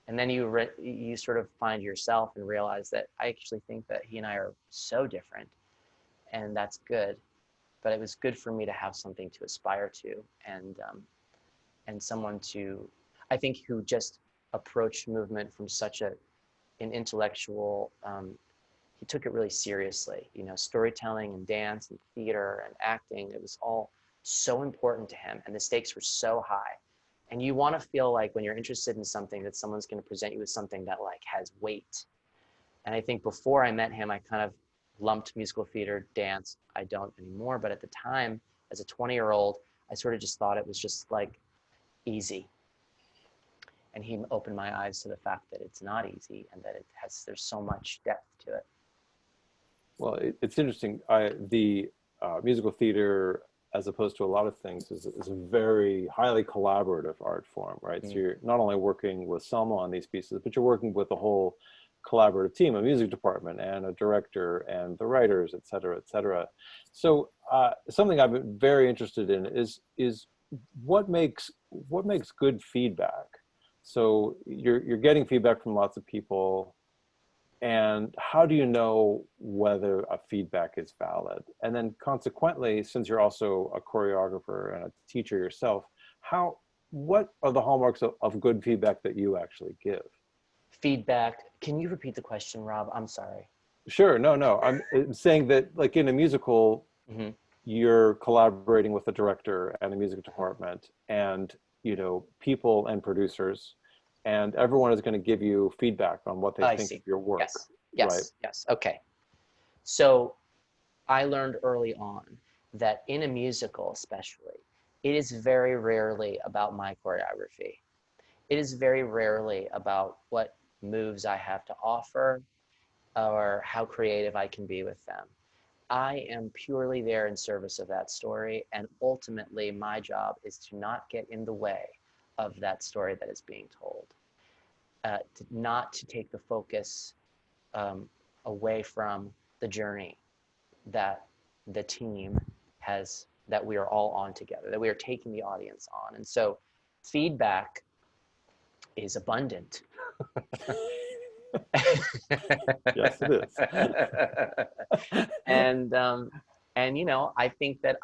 B: And then you sort of find yourself and realize that I actually think that he and I are so different, and that's good. But it was good for me to have something to aspire to, and someone to, I think, who just approached movement from such an intellectual. He took it really seriously. You know, storytelling and dance and theater and acting. It was all so important to him, and the stakes were so high. And you want to feel like when you're interested in something that someone's going to present you with something that like has weight. And I think before I met him, I kind of lumped musical theater, dance. I don't anymore. But at the time, as a 20-year-old, I sort of just thought it was just like easy. And he opened my eyes to the fact that it's not easy and that there's so much depth to it.
A: Well, it's interesting. The musical theater, as opposed to a lot of things, is a very highly collaborative art form, right? So you're not only working with Selma on these pieces, but you're working with a whole collaborative team, a music department and a director and the writers, et cetera, et cetera. So something I've been very interested in is what makes good feedback. So you're getting feedback from lots of people, and how do you know whether a feedback is valid? And then consequently, since you're also a choreographer and a teacher yourself, what are the hallmarks of good feedback that you actually give?
B: Feedback. Can you repeat the question, Rob? I'm sorry.
A: Sure. No. I'm saying that, like, in a musical, you're collaborating with a director and a music department and, people and producers, and everyone is going to give you feedback on what they think of your work.
B: Yes.
A: Right?
B: Yes. Okay. So I learned early on that in a musical, especially, it is very rarely about my choreography. It is very rarely about what moves I have to offer or how creative I can be with them. I am purely there in service of that story, and ultimately my job is to not get in the way of that story that is being told. Not to take the focus away from the journey that the team has, that we are all on together, that we are taking the audience on. And so feedback is abundant.
A: Yes, it is.
B: and I think that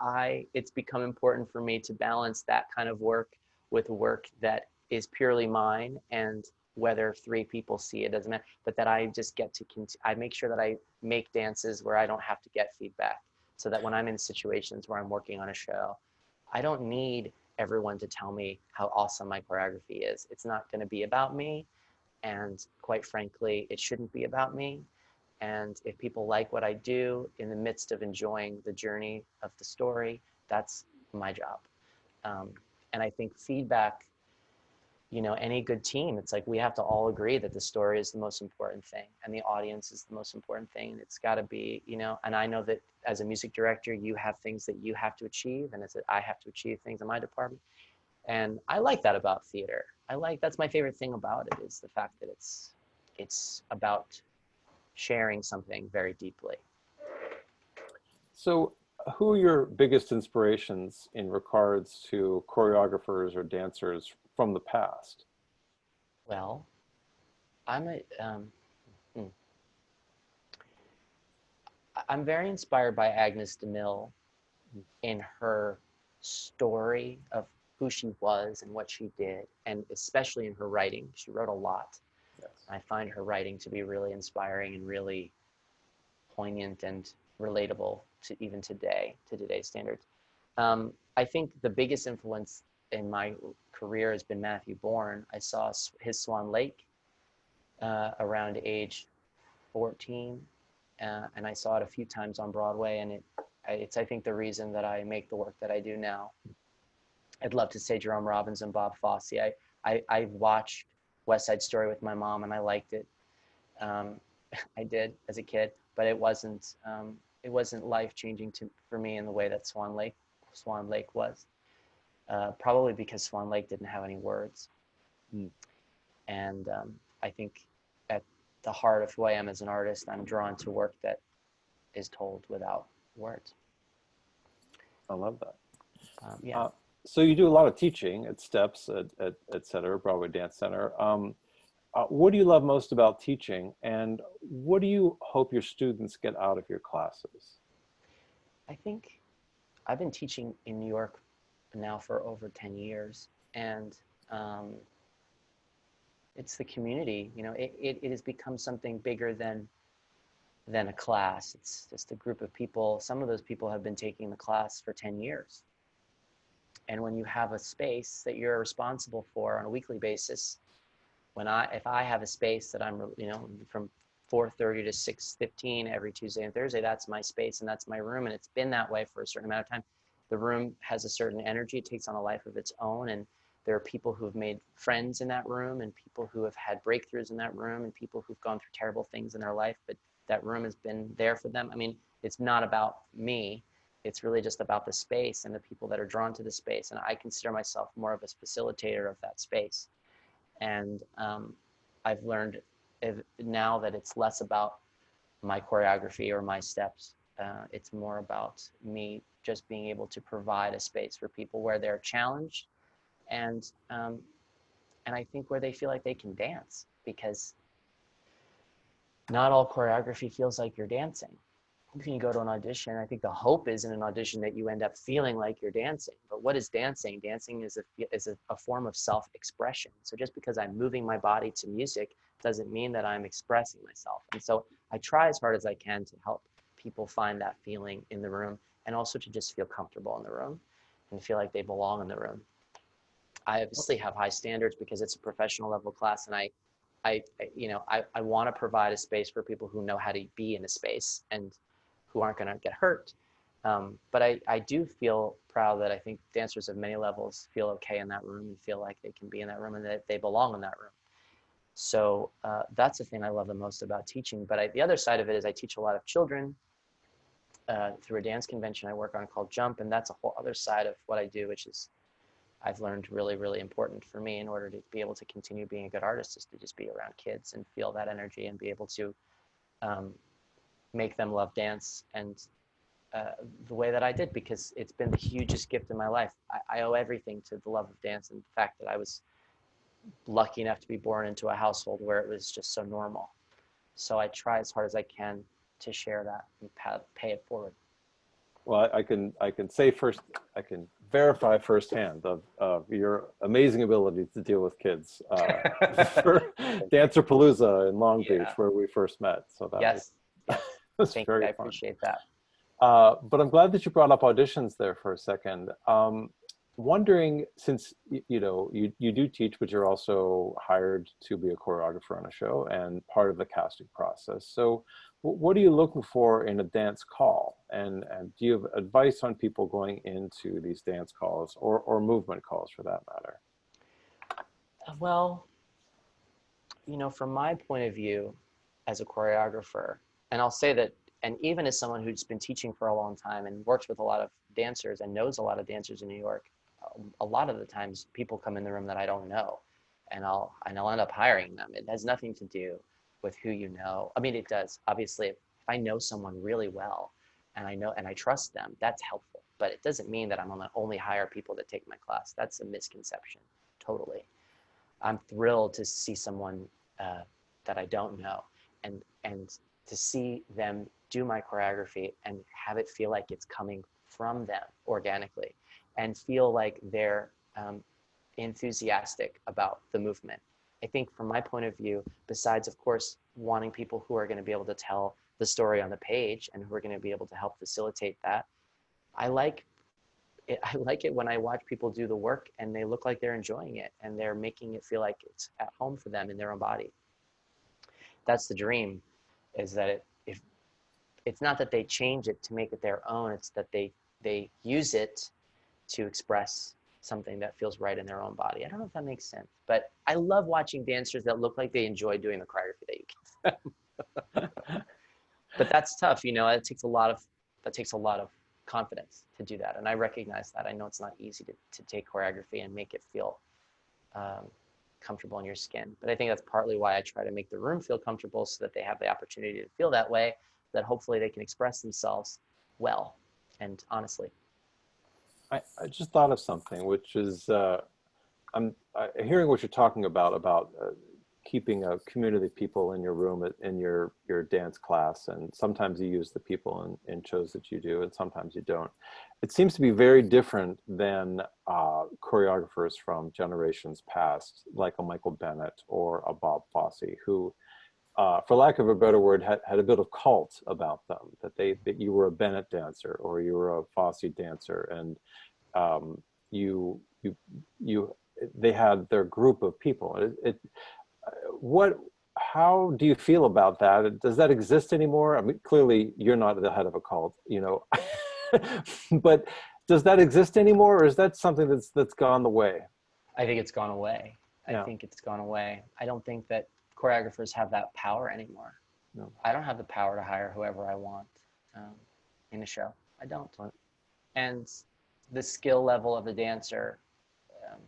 B: it's become important for me to balance that kind of work with work that is purely mine, and whether 3 people see it doesn't matter, but that I just get to I make sure that I make dances where I don't have to get feedback, so that when I'm in situations where I'm working on a show, I don't need everyone to tell me how awesome my choreography is. It's not going to be about me, and quite frankly, it shouldn't be about me. And if people like what I do in the midst of enjoying the journey of the story, that's my job. And I think feedback, any good team, it's like we have to all agree that the story is the most important thing and the audience is the most important thing. And it's got to be, and I know that as a music director, you have things that you have to achieve, and I have to achieve things in my department. And I like that about theater. That's my favorite thing about it, is the fact that it's about sharing something very deeply.
A: So who are your biggest inspirations in regards to choreographers or dancers from the past?
B: Well, I'm very inspired by Agnes DeMille in her story of who she was and what she did, and especially in her writing. She wrote a lot.
A: Yes.
B: I find her writing to be really inspiring and really poignant and relatable to even today's standards. I think the biggest influence in my career has been Matthew Bourne. I saw his Swan Lake around age 14, and I saw it a few times on Broadway, and it's I think the reason that I make the work that I do now. I'd love to say Jerome Robbins and Bob Fosse. I watched West Side Story with my mom, and I liked it. I did as a kid, but it wasn't life-changing for me in the way that Swan Lake was. Probably because Swan Lake didn't have any words. And I think at the heart of who I am as an artist, I'm drawn to work that is told without words.
A: I love that.
B: Yeah.
A: So you do a lot of teaching at Steps, et cetera, Broadway Dance Center. What do you love most about teaching, and what do you hope your students get out of your classes?
B: I think I've been teaching in New York now for over 10 years, and um, it's the community. You know, it has become something bigger than a class. It's just a group of people. Some of those people have been taking the class for 10 years. And when you have a space that you're responsible for on a weekly basis, if I have a space that I'm, you know, from 4:30 to 6:15 every Tuesday and Thursday, that's my space and that's my room. And it's been that way for a certain amount of time. The room has a certain energy, it takes on a life of its own. And there are people who have made friends in that room, and people who have had breakthroughs in that room, and people who've gone through terrible things in their life, but that room has been there for them. I mean, it's not about me. It's really just about the space and the people that are drawn to the space. And I consider myself more of a facilitator of that space. And I've learned now that it's less about my choreography or my steps. It's more about me just being able to provide a space for people where they're challenged, and I think where they feel like they can dance, because not all choreography feels like you're dancing. When you go to an audition, I think the hope is in an audition that you end up feeling like you're dancing. But what is dancing? Dancing is a form of self-expression. So just because I'm moving my body to music doesn't mean that I'm expressing myself. And so I try as hard as I can to help people find that feeling in the room, and also to just feel comfortable in the room and feel like they belong in the room. I obviously have high standards because it's a professional level class, and I want to provide a space for people who know how to be in a space and who aren't going to get hurt. But I do feel proud that I think dancers of many levels feel okay in that room and feel like they can be in that room and that they belong in that room. So that's the thing I love the most about teaching. But the other side of it is I teach a lot of children through a dance convention I work on called Jump, and that's a whole other side of what I do, which is I've learned really, really important for me in order to be able to continue being a good artist, is to just be around kids and feel that energy and be able to make them love dance and the way that I did, because it's been the hugest gift in my life. I owe everything to the love of dance and the fact that I was lucky enough to be born into a household where it was just so normal. So I try as hard as I can to share that and pay it forward.
A: Well, I can say first, I can verify firsthand of your amazing ability to deal with kids for Dancerpalooza in Long Beach, where we first met. So that
B: yes,
A: was
B: thank
A: very
B: you. I
A: fun.
B: appreciate that.
A: But I'm glad that you brought up auditions there for a second. Wondering, since you know you do teach, but you're also hired to be a choreographer on a show and part of the casting process. So what are you looking for in a dance call? And do you have advice on people going into these dance calls or movement calls for that matter?
B: Well, you know, from my point of view as a choreographer, and I'll say that, and even as someone who's been teaching for a long time and works with a lot of dancers and knows a lot of dancers in New York, a lot of the times people come in the room that I don't know, and I'll end up hiring them. It has nothing to do with who you know. I mean, it does. Obviously, if I know someone really well and I trust them, that's helpful. But it doesn't mean that I'm going to only hire people that take my class. That's a misconception, totally. I'm thrilled to see someone that I don't know, and to see them do my choreography and have it feel like it's coming from them organically, and feel like they're enthusiastic about the movement. I think from my point of view, besides of course wanting people who are going to be able to tell the story on the page and who are going to be able to help facilitate that, I like it when I watch people do the work and they look like they're enjoying it and they're making it feel like it's at home for them in their own body. That's the dream, is that if it's not that they change it to make it their own, it's that they use it to express something that feels right in their own body. I don't know if that makes sense, but I love watching dancers that look like they enjoy doing the choreography that you give them. But that's tough, you know. That takes a lot of confidence to do that, and I recognize that. I know it's not easy to take choreography and make it feel comfortable in your skin, but I think that's partly why I try to make the room feel comfortable, so that they have the opportunity to feel that way, that hopefully they can express themselves well and honestly.
A: I just thought of something, which is I'm hearing what you're talking about keeping a community of people in your room in your dance class, and sometimes you use the people in shows that you do, and sometimes you don't. It seems to be very different than choreographers from generations past, like a Michael Bennett or a Bob Fosse, who, for lack of a better word, had a bit of cult about them, that you were a Bennett dancer or you were a Fosse dancer, and you you you they had their group of people. What how do you feel about that? Does that exist anymore? I mean, clearly you're not the head of a cult, you know, but does that exist anymore, or is that something that's gone the way?
B: I think it's gone away. I
A: Yeah.
B: think it's gone away. I don't think that choreographers have that power anymore.
A: No.
B: I don't have the power to hire whoever I want um, in a show. I don't.
A: Right.
B: And the skill level of the dancer um,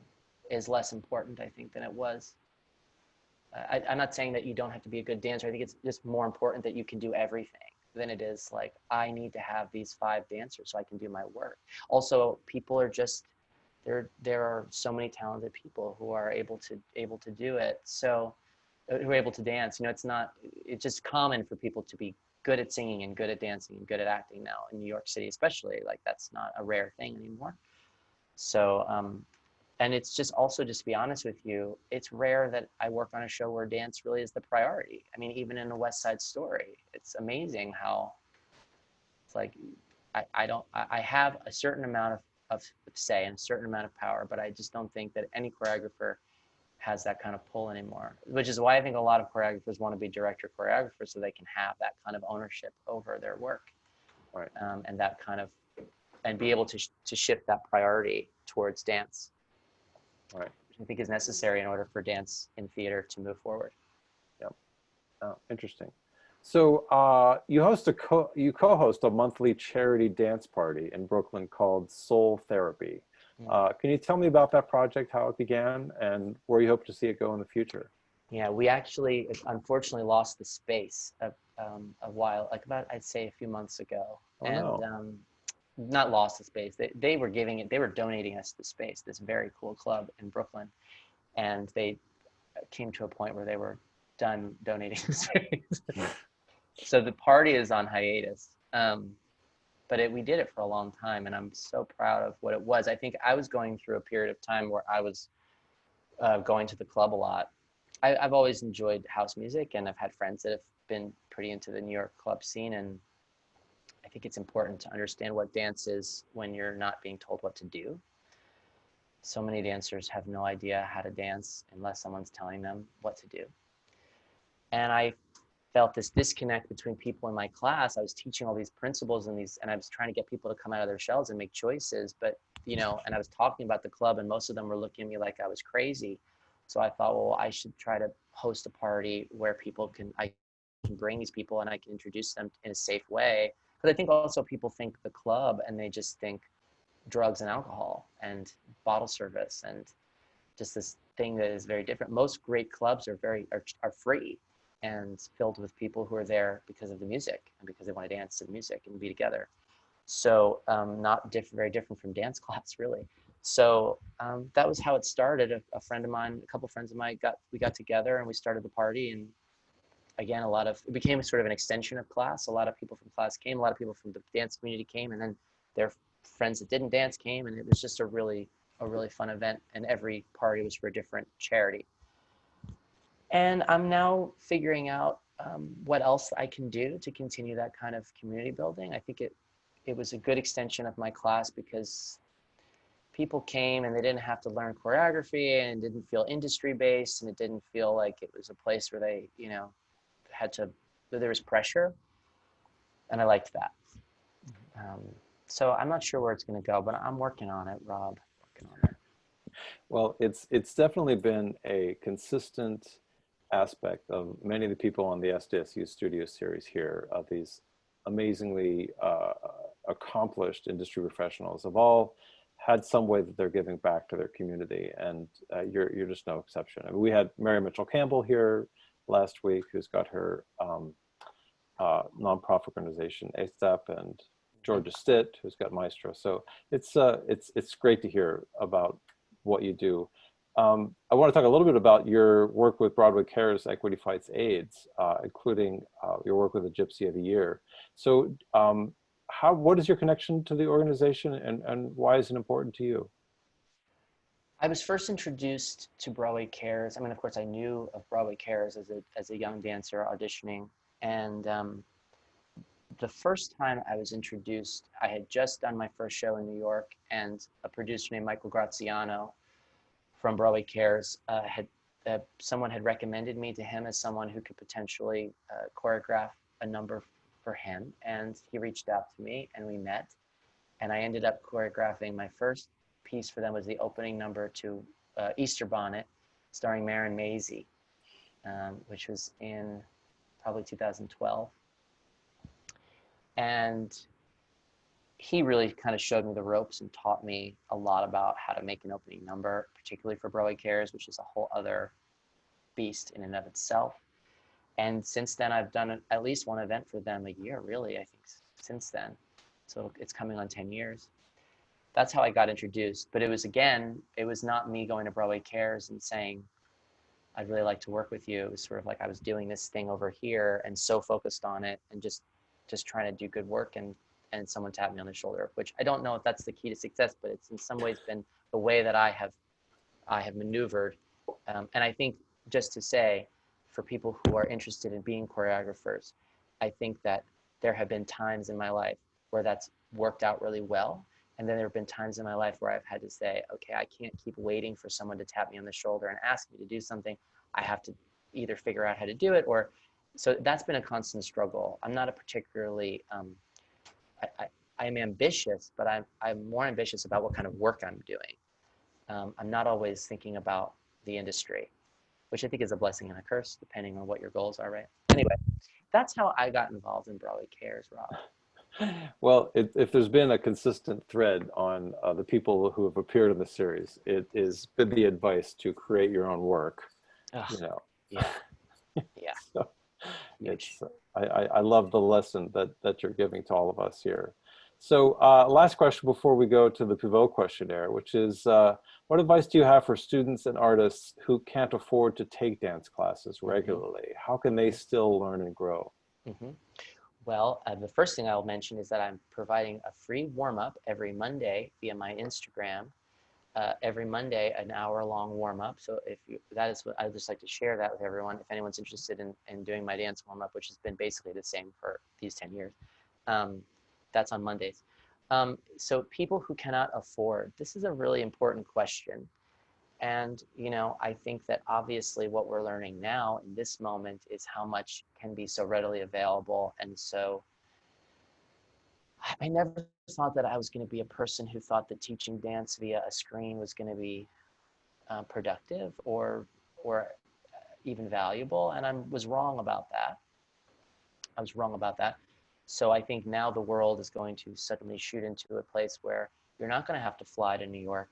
B: is less important, I think, than it was. I'm not saying that you don't have to be a good dancer. I think it's just more important that you can do everything than it is like, I need to have these 5 dancers so I can do my work. Also, people are just, there are so many talented people who are able to do it. So who are able to dance. You know, it's just common for people to be good at singing and good at dancing and good at acting now in New York City, especially. Like, that's not a rare thing anymore. So, and it's just also, just to be honest with you, it's rare that I work on a show where dance really is the priority. I mean, even in a West Side Story, it's amazing how it's like, I have a certain amount of say and a certain amount of power, but I just don't think that any choreographer has that kind of pull anymore, which is why I think a lot of choreographers want to be director choreographers so they can have that kind of ownership over their work.
A: Right.
B: And that kind of, and be able to shift that priority towards dance,
A: Right.
B: which I think is necessary in order for dance in theater to move forward.
A: Yep. Oh, interesting. So you co-host a monthly charity dance party in Brooklyn called Soul Therapy. Can you tell me about that project, how it began, and where you hope to see it go in the future?
B: Yeah, we actually unfortunately lost the space a while, like about, I'd say, a few months ago.
A: Oh
B: And
A: no.
B: not lost the space. They were giving it, they were donating us the space, this very cool club in Brooklyn. And they came to a point where they were done donating the space. So the party is on hiatus. But we did it for a long time, and I'm so proud of what it was. I think I was going through a period of time where I was going to the club a lot. I've always enjoyed house music, and I've had friends that have been pretty into the New York club scene, and I think it's important to understand what dance is when you're not being told what to do. So many dancers have no idea how to dance unless someone's telling them what to do. And I felt this disconnect between people in my class. I was teaching all these principles and I was trying to get people to come out of their shells and make choices. But, you know, and I was talking about the club, and most of them were looking at me like I was crazy. So I thought, well, I should try to host a party where I can bring these people and I can introduce them in a safe way. Because I think also people think the club and they just think drugs and alcohol and bottle service and just this thing that is very different. Most great clubs are free and filled with people who are there because of the music and because they want to dance to the music and be together. So not very different from dance class, really. So that was how it started. A friend of mine, a couple of friends of mine, we got together and we started the party. And again, it became sort of an extension of class. A lot of people from class came, a lot of people from the dance community came, and then their friends that didn't dance came, and it was just a really fun event. And every party was for a different charity. And I'm now figuring out what else I can do to continue that kind of community building. I think it was a good extension of my class because people came and they didn't have to learn choreography and didn't feel industry based, and it didn't feel like it was a place where they, you know, there was pressure, and I liked that. So I'm not sure where it's going to go, but I'm working on it, Rob. Working on it.
A: Well, it's definitely been a consistent aspect of many of the people on the SDSU Studio Series here, of these amazingly accomplished industry professionals have all had some way that they're giving back to their community, and you're just no exception. I mean, we had Mary Mitchell Campbell here last week, who's got her nonprofit organization, A-Step, and Georgia Stitt, who's got Maestro. So it's great to hear about what you do. I want to talk a little bit about your work with Broadway Cares Equity Fights AIDS, including your work with the Gypsy of the Year. So what is your connection to the organization, and why is it important to you?
B: I was first introduced to Broadway Cares. I mean, of course, I knew of Broadway Cares as a young dancer auditioning. And the first time I was introduced, I had just done my first show in New York, and a producer named Michael Graziano from Broadway Cares someone had recommended me to him as someone who could potentially choreograph a number for him. And he reached out to me, and we met. And I ended up choreographing my first piece for them. Was the opening number to Easter Bonnet, starring Marin Maisie, which was in probably 2012. And he really kind of showed me the ropes and taught me a lot about how to make an opening number, particularly for Broadway Cares, which is a whole other beast in and of itself. And since then, I've done at least one event for them a year, really, I think, since then. So it's coming on 10 years. That's how I got introduced. But it was not me going to Broadway Cares and saying, I'd really like to work with you. It was sort of like I was doing this thing over here and so focused on it and just trying to do good work, and someone tapped me on the shoulder, which I don't know if that's the key to success, but it's in some ways been the way that I have maneuvered. And I think, just to say, for people who are interested in being choreographers, I think that there have been times in my life where that's worked out really well. And then there have been times in my life where I've had to say, okay, I can't keep waiting for someone to tap me on the shoulder and ask me to do something. I have to either figure out how to do it, or, so that's been a constant struggle. I'm not a particularly, I'm ambitious, but I'm more ambitious about what kind of work I'm doing. I'm not always thinking about the industry, which I think is a blessing and a curse, depending on what your goals are, right? Anyway, that's how I got involved in Broadway Cares, Rob.
A: Well, if there's been a consistent thread on the people who have appeared in the series, it has been the advice to create your own work.
B: Ugh,
A: You know,
B: yeah, yeah.
A: so I love the lesson that you're giving to all of us here. So last question before we go to the Pivot questionnaire, which is, what advice do you have for students and artists who can't afford to take dance classes regularly? Mm-hmm. How can they still learn and grow?
B: Mm-hmm. Well, the first thing I'll mention is that I'm providing a free warm-up every Monday via my Instagram. Every Monday, an hour-long warm-up. So that is what I'd just like to share that with everyone. If anyone's interested in doing my dance warm-up, which has been basically the same for these 10 years, that's on Mondays. So people who cannot afford, this is a really important question. And, I think that obviously what we're learning now in this moment is how much can be so readily available. And so I never thought that I was going to be a person who thought that teaching dance via a screen was going to be productive or even valuable. And I was wrong about that. So I think now the world is going to suddenly shoot into a place where you're not going to have to fly to New York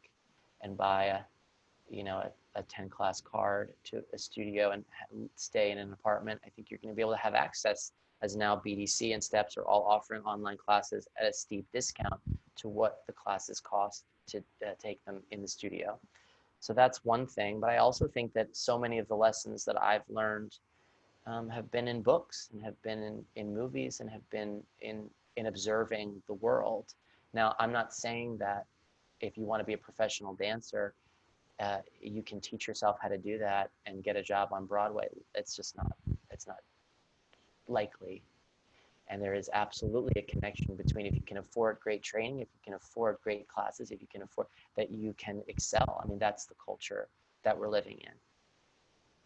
B: and buy a 10 class card to a studio and stay in an apartment. I think you're going to be able to have access, as now BDC and STEPS are all offering online classes at a steep discount to what the classes cost to take them in the studio. So that's one thing. But I also think that so many of the lessons that I've learned have been in books and have been in movies and have been in observing the world. Now, I'm not saying that if you want to be a professional dancer, you can teach yourself how to do that and get a job on Broadway. It's not likely. And there is absolutely a connection between, if you can afford great training, if you can afford great classes, if you can afford, that you can excel. I mean, that's the culture that we're living in.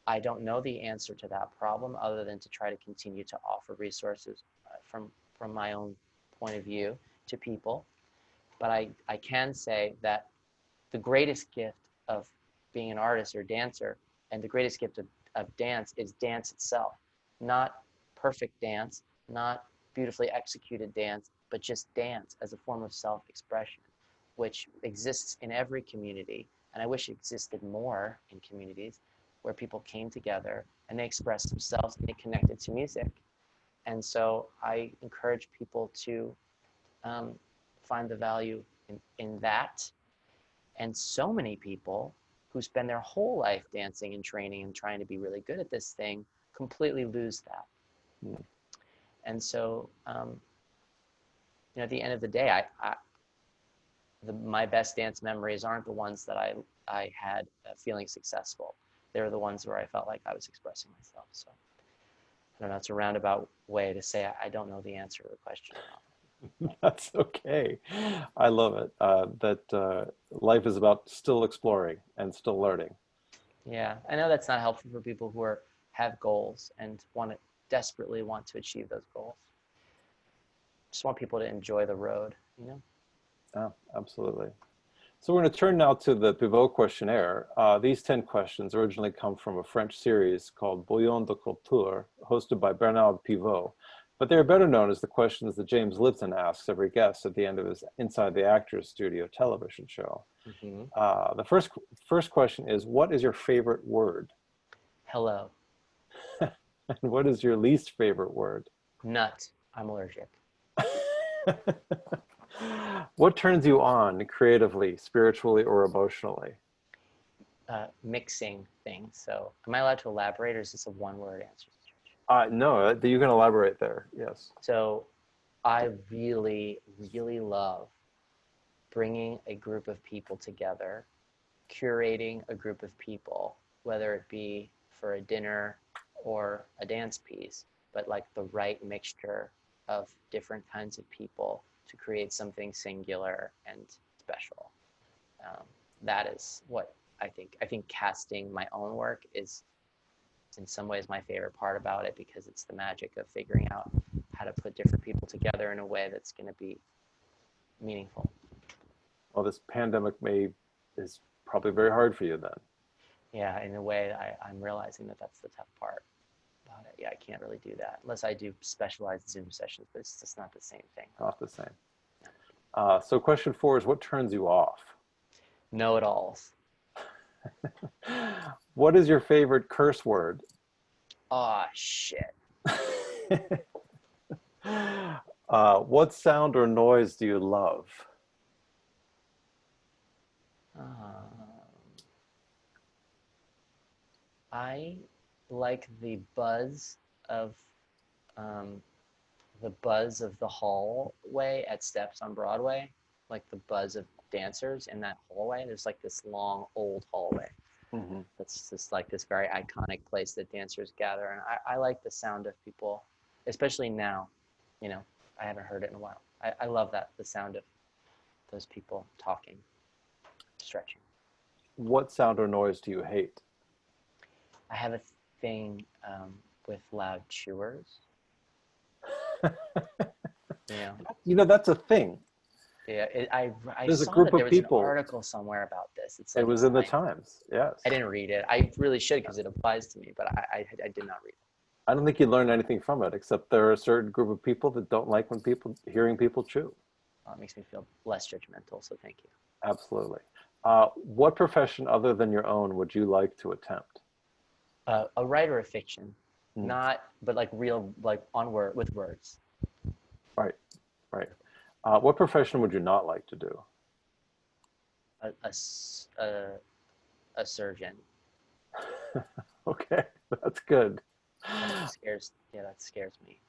B: I don't know the answer to that problem other than to try to continue to offer resources from my own point of view to people. But I can say that the greatest gift of being an artist or dancer, and the greatest gift of dance, is dance itself. Not perfect dance, not beautifully executed dance, but just dance as a form of self-expression, which exists in every community. And I wish it existed more in communities where people came together and they expressed themselves and they connected to music. And so I encourage people to find the value in that. And so many people who spend their whole life dancing and training and trying to be really good at this thing completely lose that.
A: Mm.
B: And so, at the end of the day, my best dance memories aren't the ones that I had feeling successful. They're the ones where I felt like I was expressing myself. So I don't know, it's a roundabout way to say I don't know the answer to the question.
A: That's okay. I love it. That life is about still exploring and still learning.
B: Yeah, I know that's not helpful for people who have goals and desperately want to achieve those goals. Just want people to enjoy the road,
A: Oh, absolutely. So we're going to turn now to the Pivot questionnaire. These 10 questions originally come from a French series called Bouillon de Culture, hosted by Bernard Pivot. But they're better known as the questions that James Lipton asks every guest at the end of his Inside the Actors Studio television show.
B: Mm-hmm.
A: The first question is, what is your favorite word?
B: Hello.
A: And what is your least favorite word?
B: Nut. I'm allergic.
A: What turns you on creatively, spiritually, or emotionally?
B: Mixing things. So am I allowed to elaborate, or is this a one-word answer?
A: No, you can elaborate there, yes.
B: So I really, really love bringing a group of people together, curating a group of people, whether it be for a dinner or a dance piece, but like the right mixture of different kinds of people to create something singular and special. That is what I think. I think casting my own work is in some ways my favorite part about it, because it's the magic of figuring out how to put different people together in a way that's going to be meaningful.
A: Well, this pandemic is probably very hard for you then.
B: Yeah, in a way, I'm realizing that that's the tough part about it. Yeah, I can't really do that unless I do specialized Zoom sessions, but it's just not the same thing.
A: Not the same. So question 4 is, what turns you off?
B: Know-it-alls.
A: What is your favorite curse word?
B: Oh, shit.
A: What sound or noise do you love?
B: I like the buzz of the hallway at Steps on Broadway, like the buzz of dancers in that hallway. There's like this long old hallway.
A: Mm-hmm.
B: That's just like this very iconic place that dancers gather, and I like the sound of people, especially now. I haven't heard it in a while. I love that, the sound of those people talking, stretching.
A: What sound or noise do you hate?
B: I have a thing with loud chewers.
A: That's a thing.
B: Yeah, I
A: There's a
B: saw
A: group
B: that there
A: of
B: was
A: people.
B: an article somewhere about this.
A: It was in the Times, yes.
B: I didn't read it. I really should, because it applies to me, but I did not read it.
A: I don't think you learn anything from it, except there are a certain group of people that don't like hearing people chew.
B: It makes me feel less judgmental, so thank you.
A: Absolutely. What profession other than your own would you like to attempt?
B: A writer of fiction, but like real, like with words.
A: Right. What profession would you not like to do?
B: A surgeon.
A: Okay, that's good.
B: That scares me.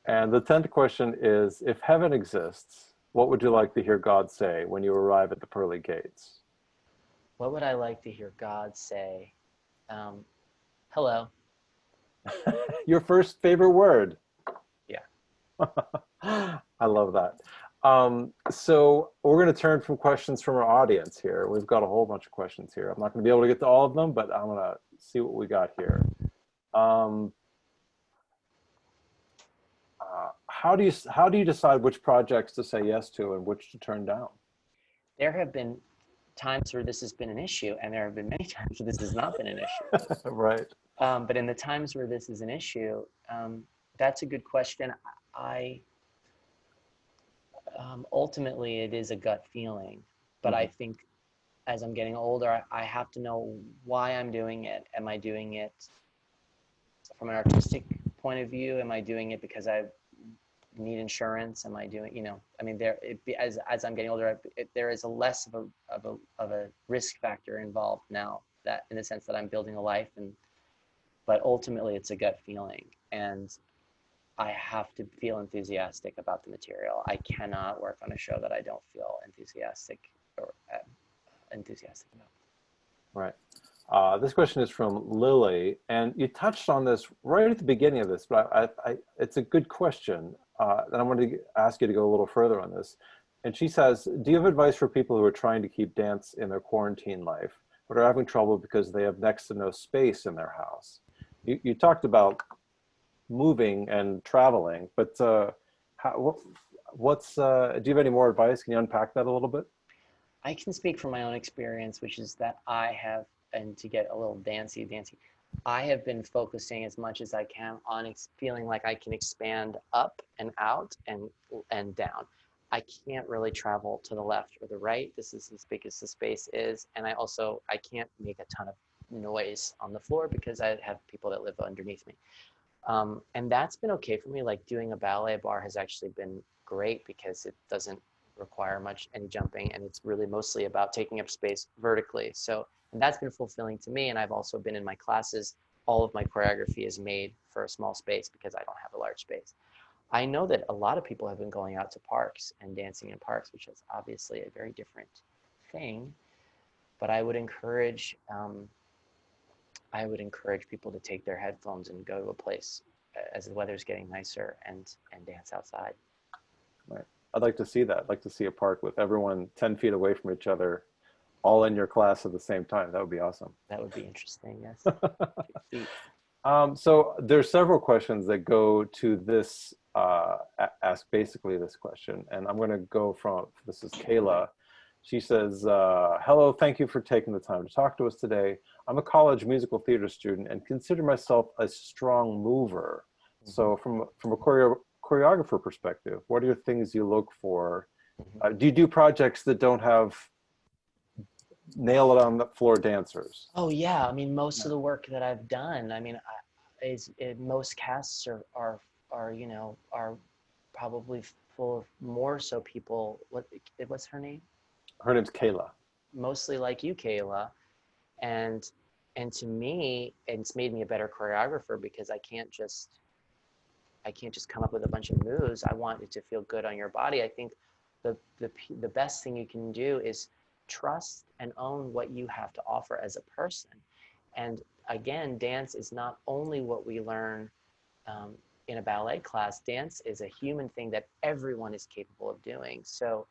A: And the 10th question is, if heaven exists, what would you like to hear God say when you arrive at the pearly gates?
B: What would I like to hear God say? Hello.
A: Your first favorite word.
B: Yeah.
A: I love that. So we're going to turn from questions from our audience here. We've got a whole bunch of questions here. I'm not going to be able to get to all of them, but I'm going to see what we got here. How do you decide which projects to say yes to and which to turn down?
B: There have been times where this has been an issue, and there have been many times where this has not been an issue.
A: Right.
B: But in the times where this is an issue, that's a good question. Ultimately, it is a gut feeling, but I think as I'm getting older, I have to know why I'm doing it. Am I doing it from an artistic point of view? Am I doing it because I need insurance? Am I doing, I mean, as I'm getting older, there is a less of a risk factor involved now, that in the sense that I'm building a life, but ultimately it's a gut feeling, and I have to feel enthusiastic about the material. I cannot work on a show that I don't feel enthusiastic about.
A: Right. This question is from Lily, and you touched on this right at the beginning of this, but it's a good question. And I wanted to ask you to go a little further on this. And she says, do you have advice for people who are trying to keep dance in their quarantine life, but are having trouble because they have next to no space in their house? You talked about moving and traveling, but do you have any more advice? Can you unpack that a little bit?
B: I can speak from my own experience, which is that I have, and to get a little dancey, I have been focusing as much as I can on feeling like I can expand up and out and down. I can't really travel to the left or the right. This is as big as the space is. And I can't make a ton of noise on the floor because I have people that live underneath me. And that's been okay for me. Like doing a ballet bar has actually been great because it doesn't require any jumping, and it's really mostly about taking up space vertically. So, and that's been fulfilling to me. And I've also been in my classes, all of my choreography is made for a small space because I don't have a large space. I know that a lot of people have been going out to parks and dancing in parks, which is obviously a very different thing. But I would encourage people to take their headphones and go to a place as the weather's getting nicer and dance outside.
A: Right. I'd like to see that. I'd like to see a park with everyone 10 feet away from each other, all in your class at the same time. That would be awesome.
B: That would be interesting, yes.
A: So there's several questions that go to this, ask basically this question. And I'm going to go from, this is Kayla. She says, hello, thank you for taking the time to talk to us today. I'm a college musical theater student and consider myself a strong mover. Mm-hmm. So from a choreographer perspective, what are your things you look for? Do you do projects that don't have nail it on the floor dancers?
B: Oh yeah, I mean, most of the work that I've done, I mean, most casts are probably full of more so people. What's her name?
A: Her name's Kayla.
B: Mostly like you, Kayla, and to me, it's made me a better choreographer because I can't just come up with a bunch of moves. I want it to feel good on your body. I think the best thing you can do is trust and own what you have to offer as a person. And again, dance is not only what we learn in a ballet class. Dance is a human thing that everyone is capable of doing. So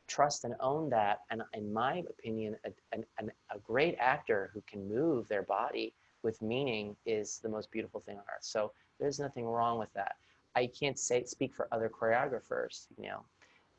B: trust and own that. And in my opinion, a great actor who can move their body with meaning is the most beautiful thing on earth. So there's nothing wrong with that. I can't speak for other choreographers,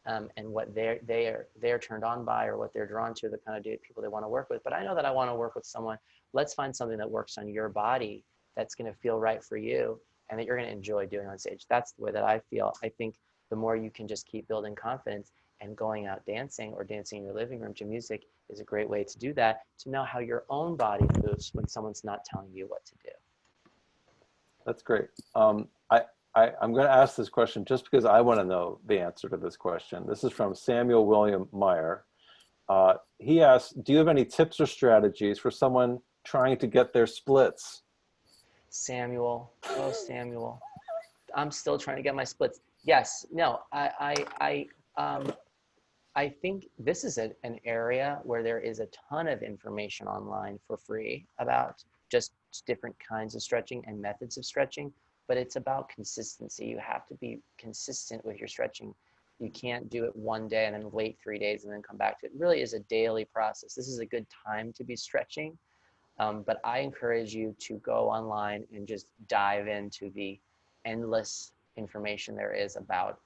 B: and what they're turned on by or what they're drawn to, the kind of people they want to work with. But I know that I want to work with someone. Let's find something that works on your body, that's going to feel right for you, and that you're going to enjoy doing on stage. That's the way that I feel. I think the more you can just keep building confidence, and going out dancing or dancing in your living room to music is a great way to do that, to know how your own body moves when someone's not telling you what to do.
A: That's great. I'm going to ask this question just because I want to know the answer to this question. This is from Samuel William Meyer. He asks, do you have any tips or strategies for someone trying to get their splits?
B: Samuel, oh Samuel, I'm still trying to get my splits. Yes, no, I think this is an area where there is a ton of information online for free about just different kinds of stretching and methods of stretching, but it's about consistency. You have to be consistent with your stretching. You can't do it one day and then wait 3 days and then come back to it. It really is a daily process. This is a good time to be stretching, but I encourage you to go online and just dive into the endless information there is about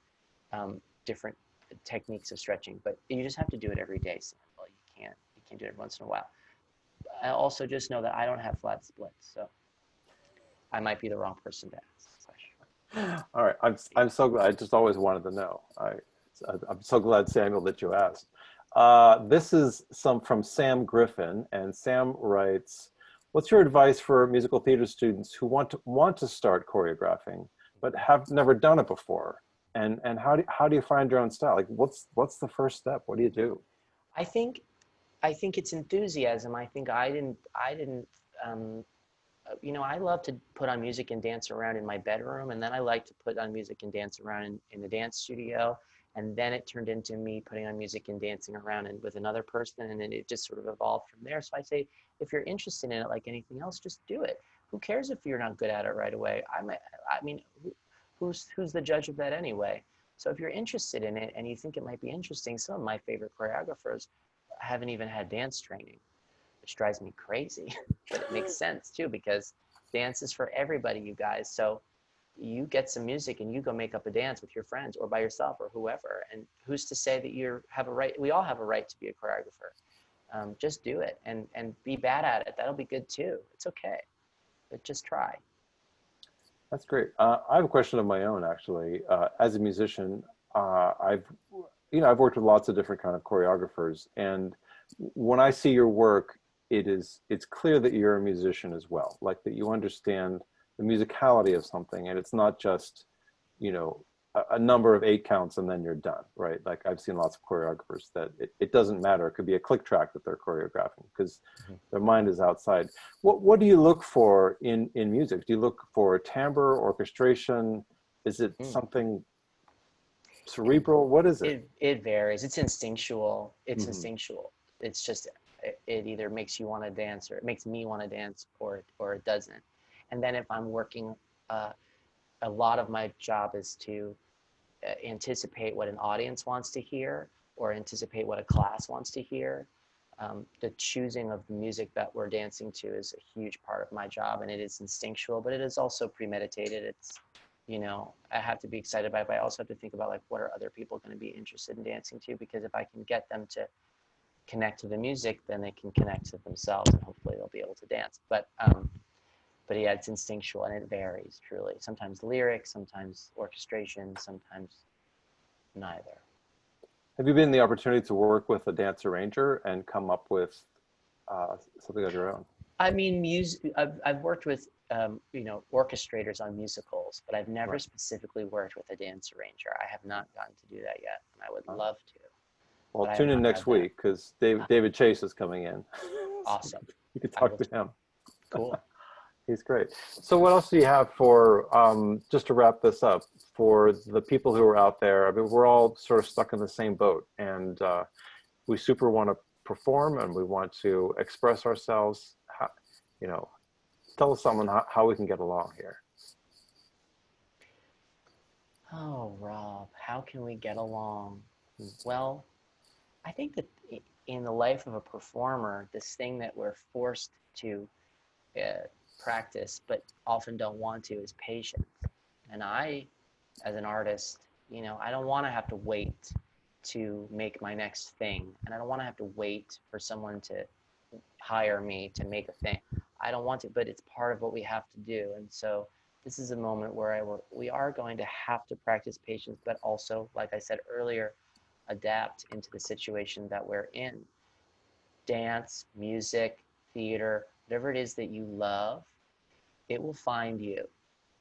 B: different techniques of stretching, but you just have to do it every day. Samuel. You can't do it every once in a while. I also just know that I don't have flat splits, so I might be the wrong person to ask this question.
A: All right, I'm so glad. I just always wanted to know. I'm so glad, Samuel, that you asked. This is from Sam Griffin, and Sam writes, what's your advice for musical theater students who want to start choreographing but have never done it before? And how do you find your own style? Like what's the first step? What do you do?
B: I think I think it's enthusiasm. I think um, you know, I love to put on music and dance around in my bedroom, and then I like to put on music and dance around in the dance studio, and then it turned into me putting on music and dancing around and with another person, and then it just sort of evolved from there. So I say, if you're interested in it like anything else, just do it. Who cares if you're not good at it right away? I mean, who's the judge of that anyway? So if you're interested in it and you think it might be interesting, some of my favorite choreographers haven't even had dance training, which drives me crazy. But it makes sense too, because dance is for everybody, you guys. So you get some music and you go make up a dance with your friends or by yourself or whoever. And who's to say that you have a right? We all have a right to be a choreographer. Just do it and be bad at it. That'll be good too. It's okay, but just try.
A: That's great. I have a question of my own, actually. As a musician, I've I've worked with lots of different kind of choreographers, and when I see your work, it's clear that you're a musician as well, like that you understand the musicality of something, and it's not just you know a number of 8 counts and then you're done, right? Like I've seen lots of choreographers that it doesn't matter. It could be a click track that they're choreographing because their mind is outside. What do you look for in music? Do you look for timbre, orchestration? Is it something cerebral? What is it?
B: It varies. It's instinctual. It's
A: Hmm.
B: instinctual. It's just it either makes you want to dance or it makes me want to dance or it doesn't. And then if I'm working, uh, a lot of my job is to anticipate what an audience wants to hear or anticipate what a class wants to hear. The choosing of the music that we're dancing to is a huge part of my job, and it is instinctual, but it is also premeditated. It's, you know, I have to be excited by it, but I also have to think about like, what are other people going to be interested in dancing to? Because if I can get them to connect to the music, then they can connect to themselves, and hopefully they'll be able to dance. But yeah, it's instinctual and it varies truly. Sometimes lyrics, sometimes orchestration, sometimes neither.
A: Have you been the opportunity to work with a dance arranger and come up with something of your own?
B: I mean, music. I've worked with you know, orchestrators on musicals, but I've never
A: Right.
B: specifically worked with a dance arranger. I have not gotten to do that yet, and I would
A: Uh,
B: love to,
A: well,
B: but I have
A: tune in
B: not
A: next
B: had that.
A: week because
B: Ah,
A: David Chase is coming in. So
B: awesome.
A: you could
B: I
A: talk
B: will.
A: to him.
B: Cool.
A: He's great. So what else do you have for, just to wrap this up, for the people who are out there? I mean, we're all sort of stuck in the same boat, and we super want to perform and we want to express ourselves. How, you know, tell someone how we can get along here.
B: Oh, Rob, how can we get along? Well, I think that in the life of a performer, this thing that we're forced to uh, practice, but often don't want to, is patience. And I, as an artist, you know, I don't want to have to wait to make my next thing, and I don't want to have to wait for someone to hire me to make a thing. I don't want to, but it's part of what we have to do. And so this is a moment where we are going to have to practice patience, but also, like I said earlier, adapt into the situation that we're in. Dance, music, theater, whatever it is that you love, it will find you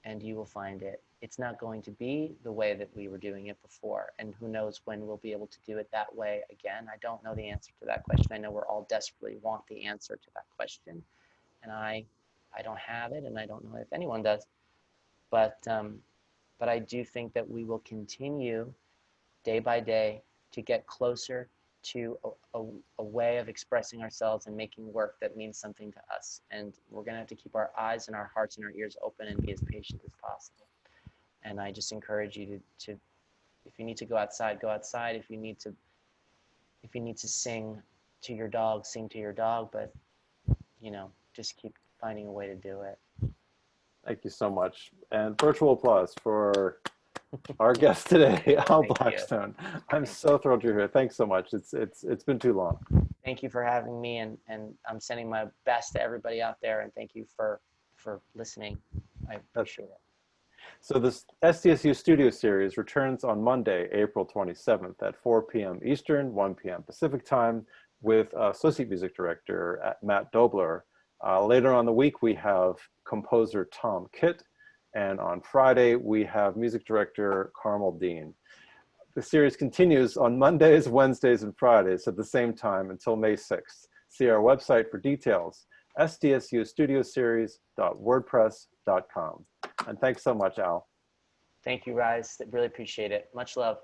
B: and you will find it. It's not going to be the way that we were doing it before. And who knows when we'll be able to do it that way again. I don't know the answer to that question. I know we're all desperately want the answer to that question. And I don't have it, and I don't know if anyone does. But, um, but I do think that we will continue day by day to get closer to a way of expressing ourselves and making work that means something to us. And we're going to have to keep our eyes and our hearts and our ears open and be as patient as possible. And I just encourage you to if you need to go outside, go outside. If you need to sing to your dog, sing to your dog. But, you know, just keep finding a way to do it.
A: Thank you so much. And virtual applause for our guest today, Al
B: Thank you.
A: Blackstone. I'm
B: Thank
A: so
B: you.
A: thrilled you're here. Thanks so much. It's been too long.
B: Thank you for having me, and I'm sending my best to everybody out there, and thank you for listening. I
A: That's
B: appreciate it.
A: So this SDSU Studio Series returns on Monday, April 27th at 4 p.m. Eastern, 1 p.m. Pacific time with Associate Music Director Matt Dobler. Later on the week, we have composer Tom Kitt, And on Friday, we have music director Carmel Dean. The series continues on Mondays, Wednesdays, and Fridays at the same time until May 6th. See our website for details, sdsustudioseries.wordpress.com. And thanks so much, Al.
B: Thank you, Rise. Really appreciate it. Much love.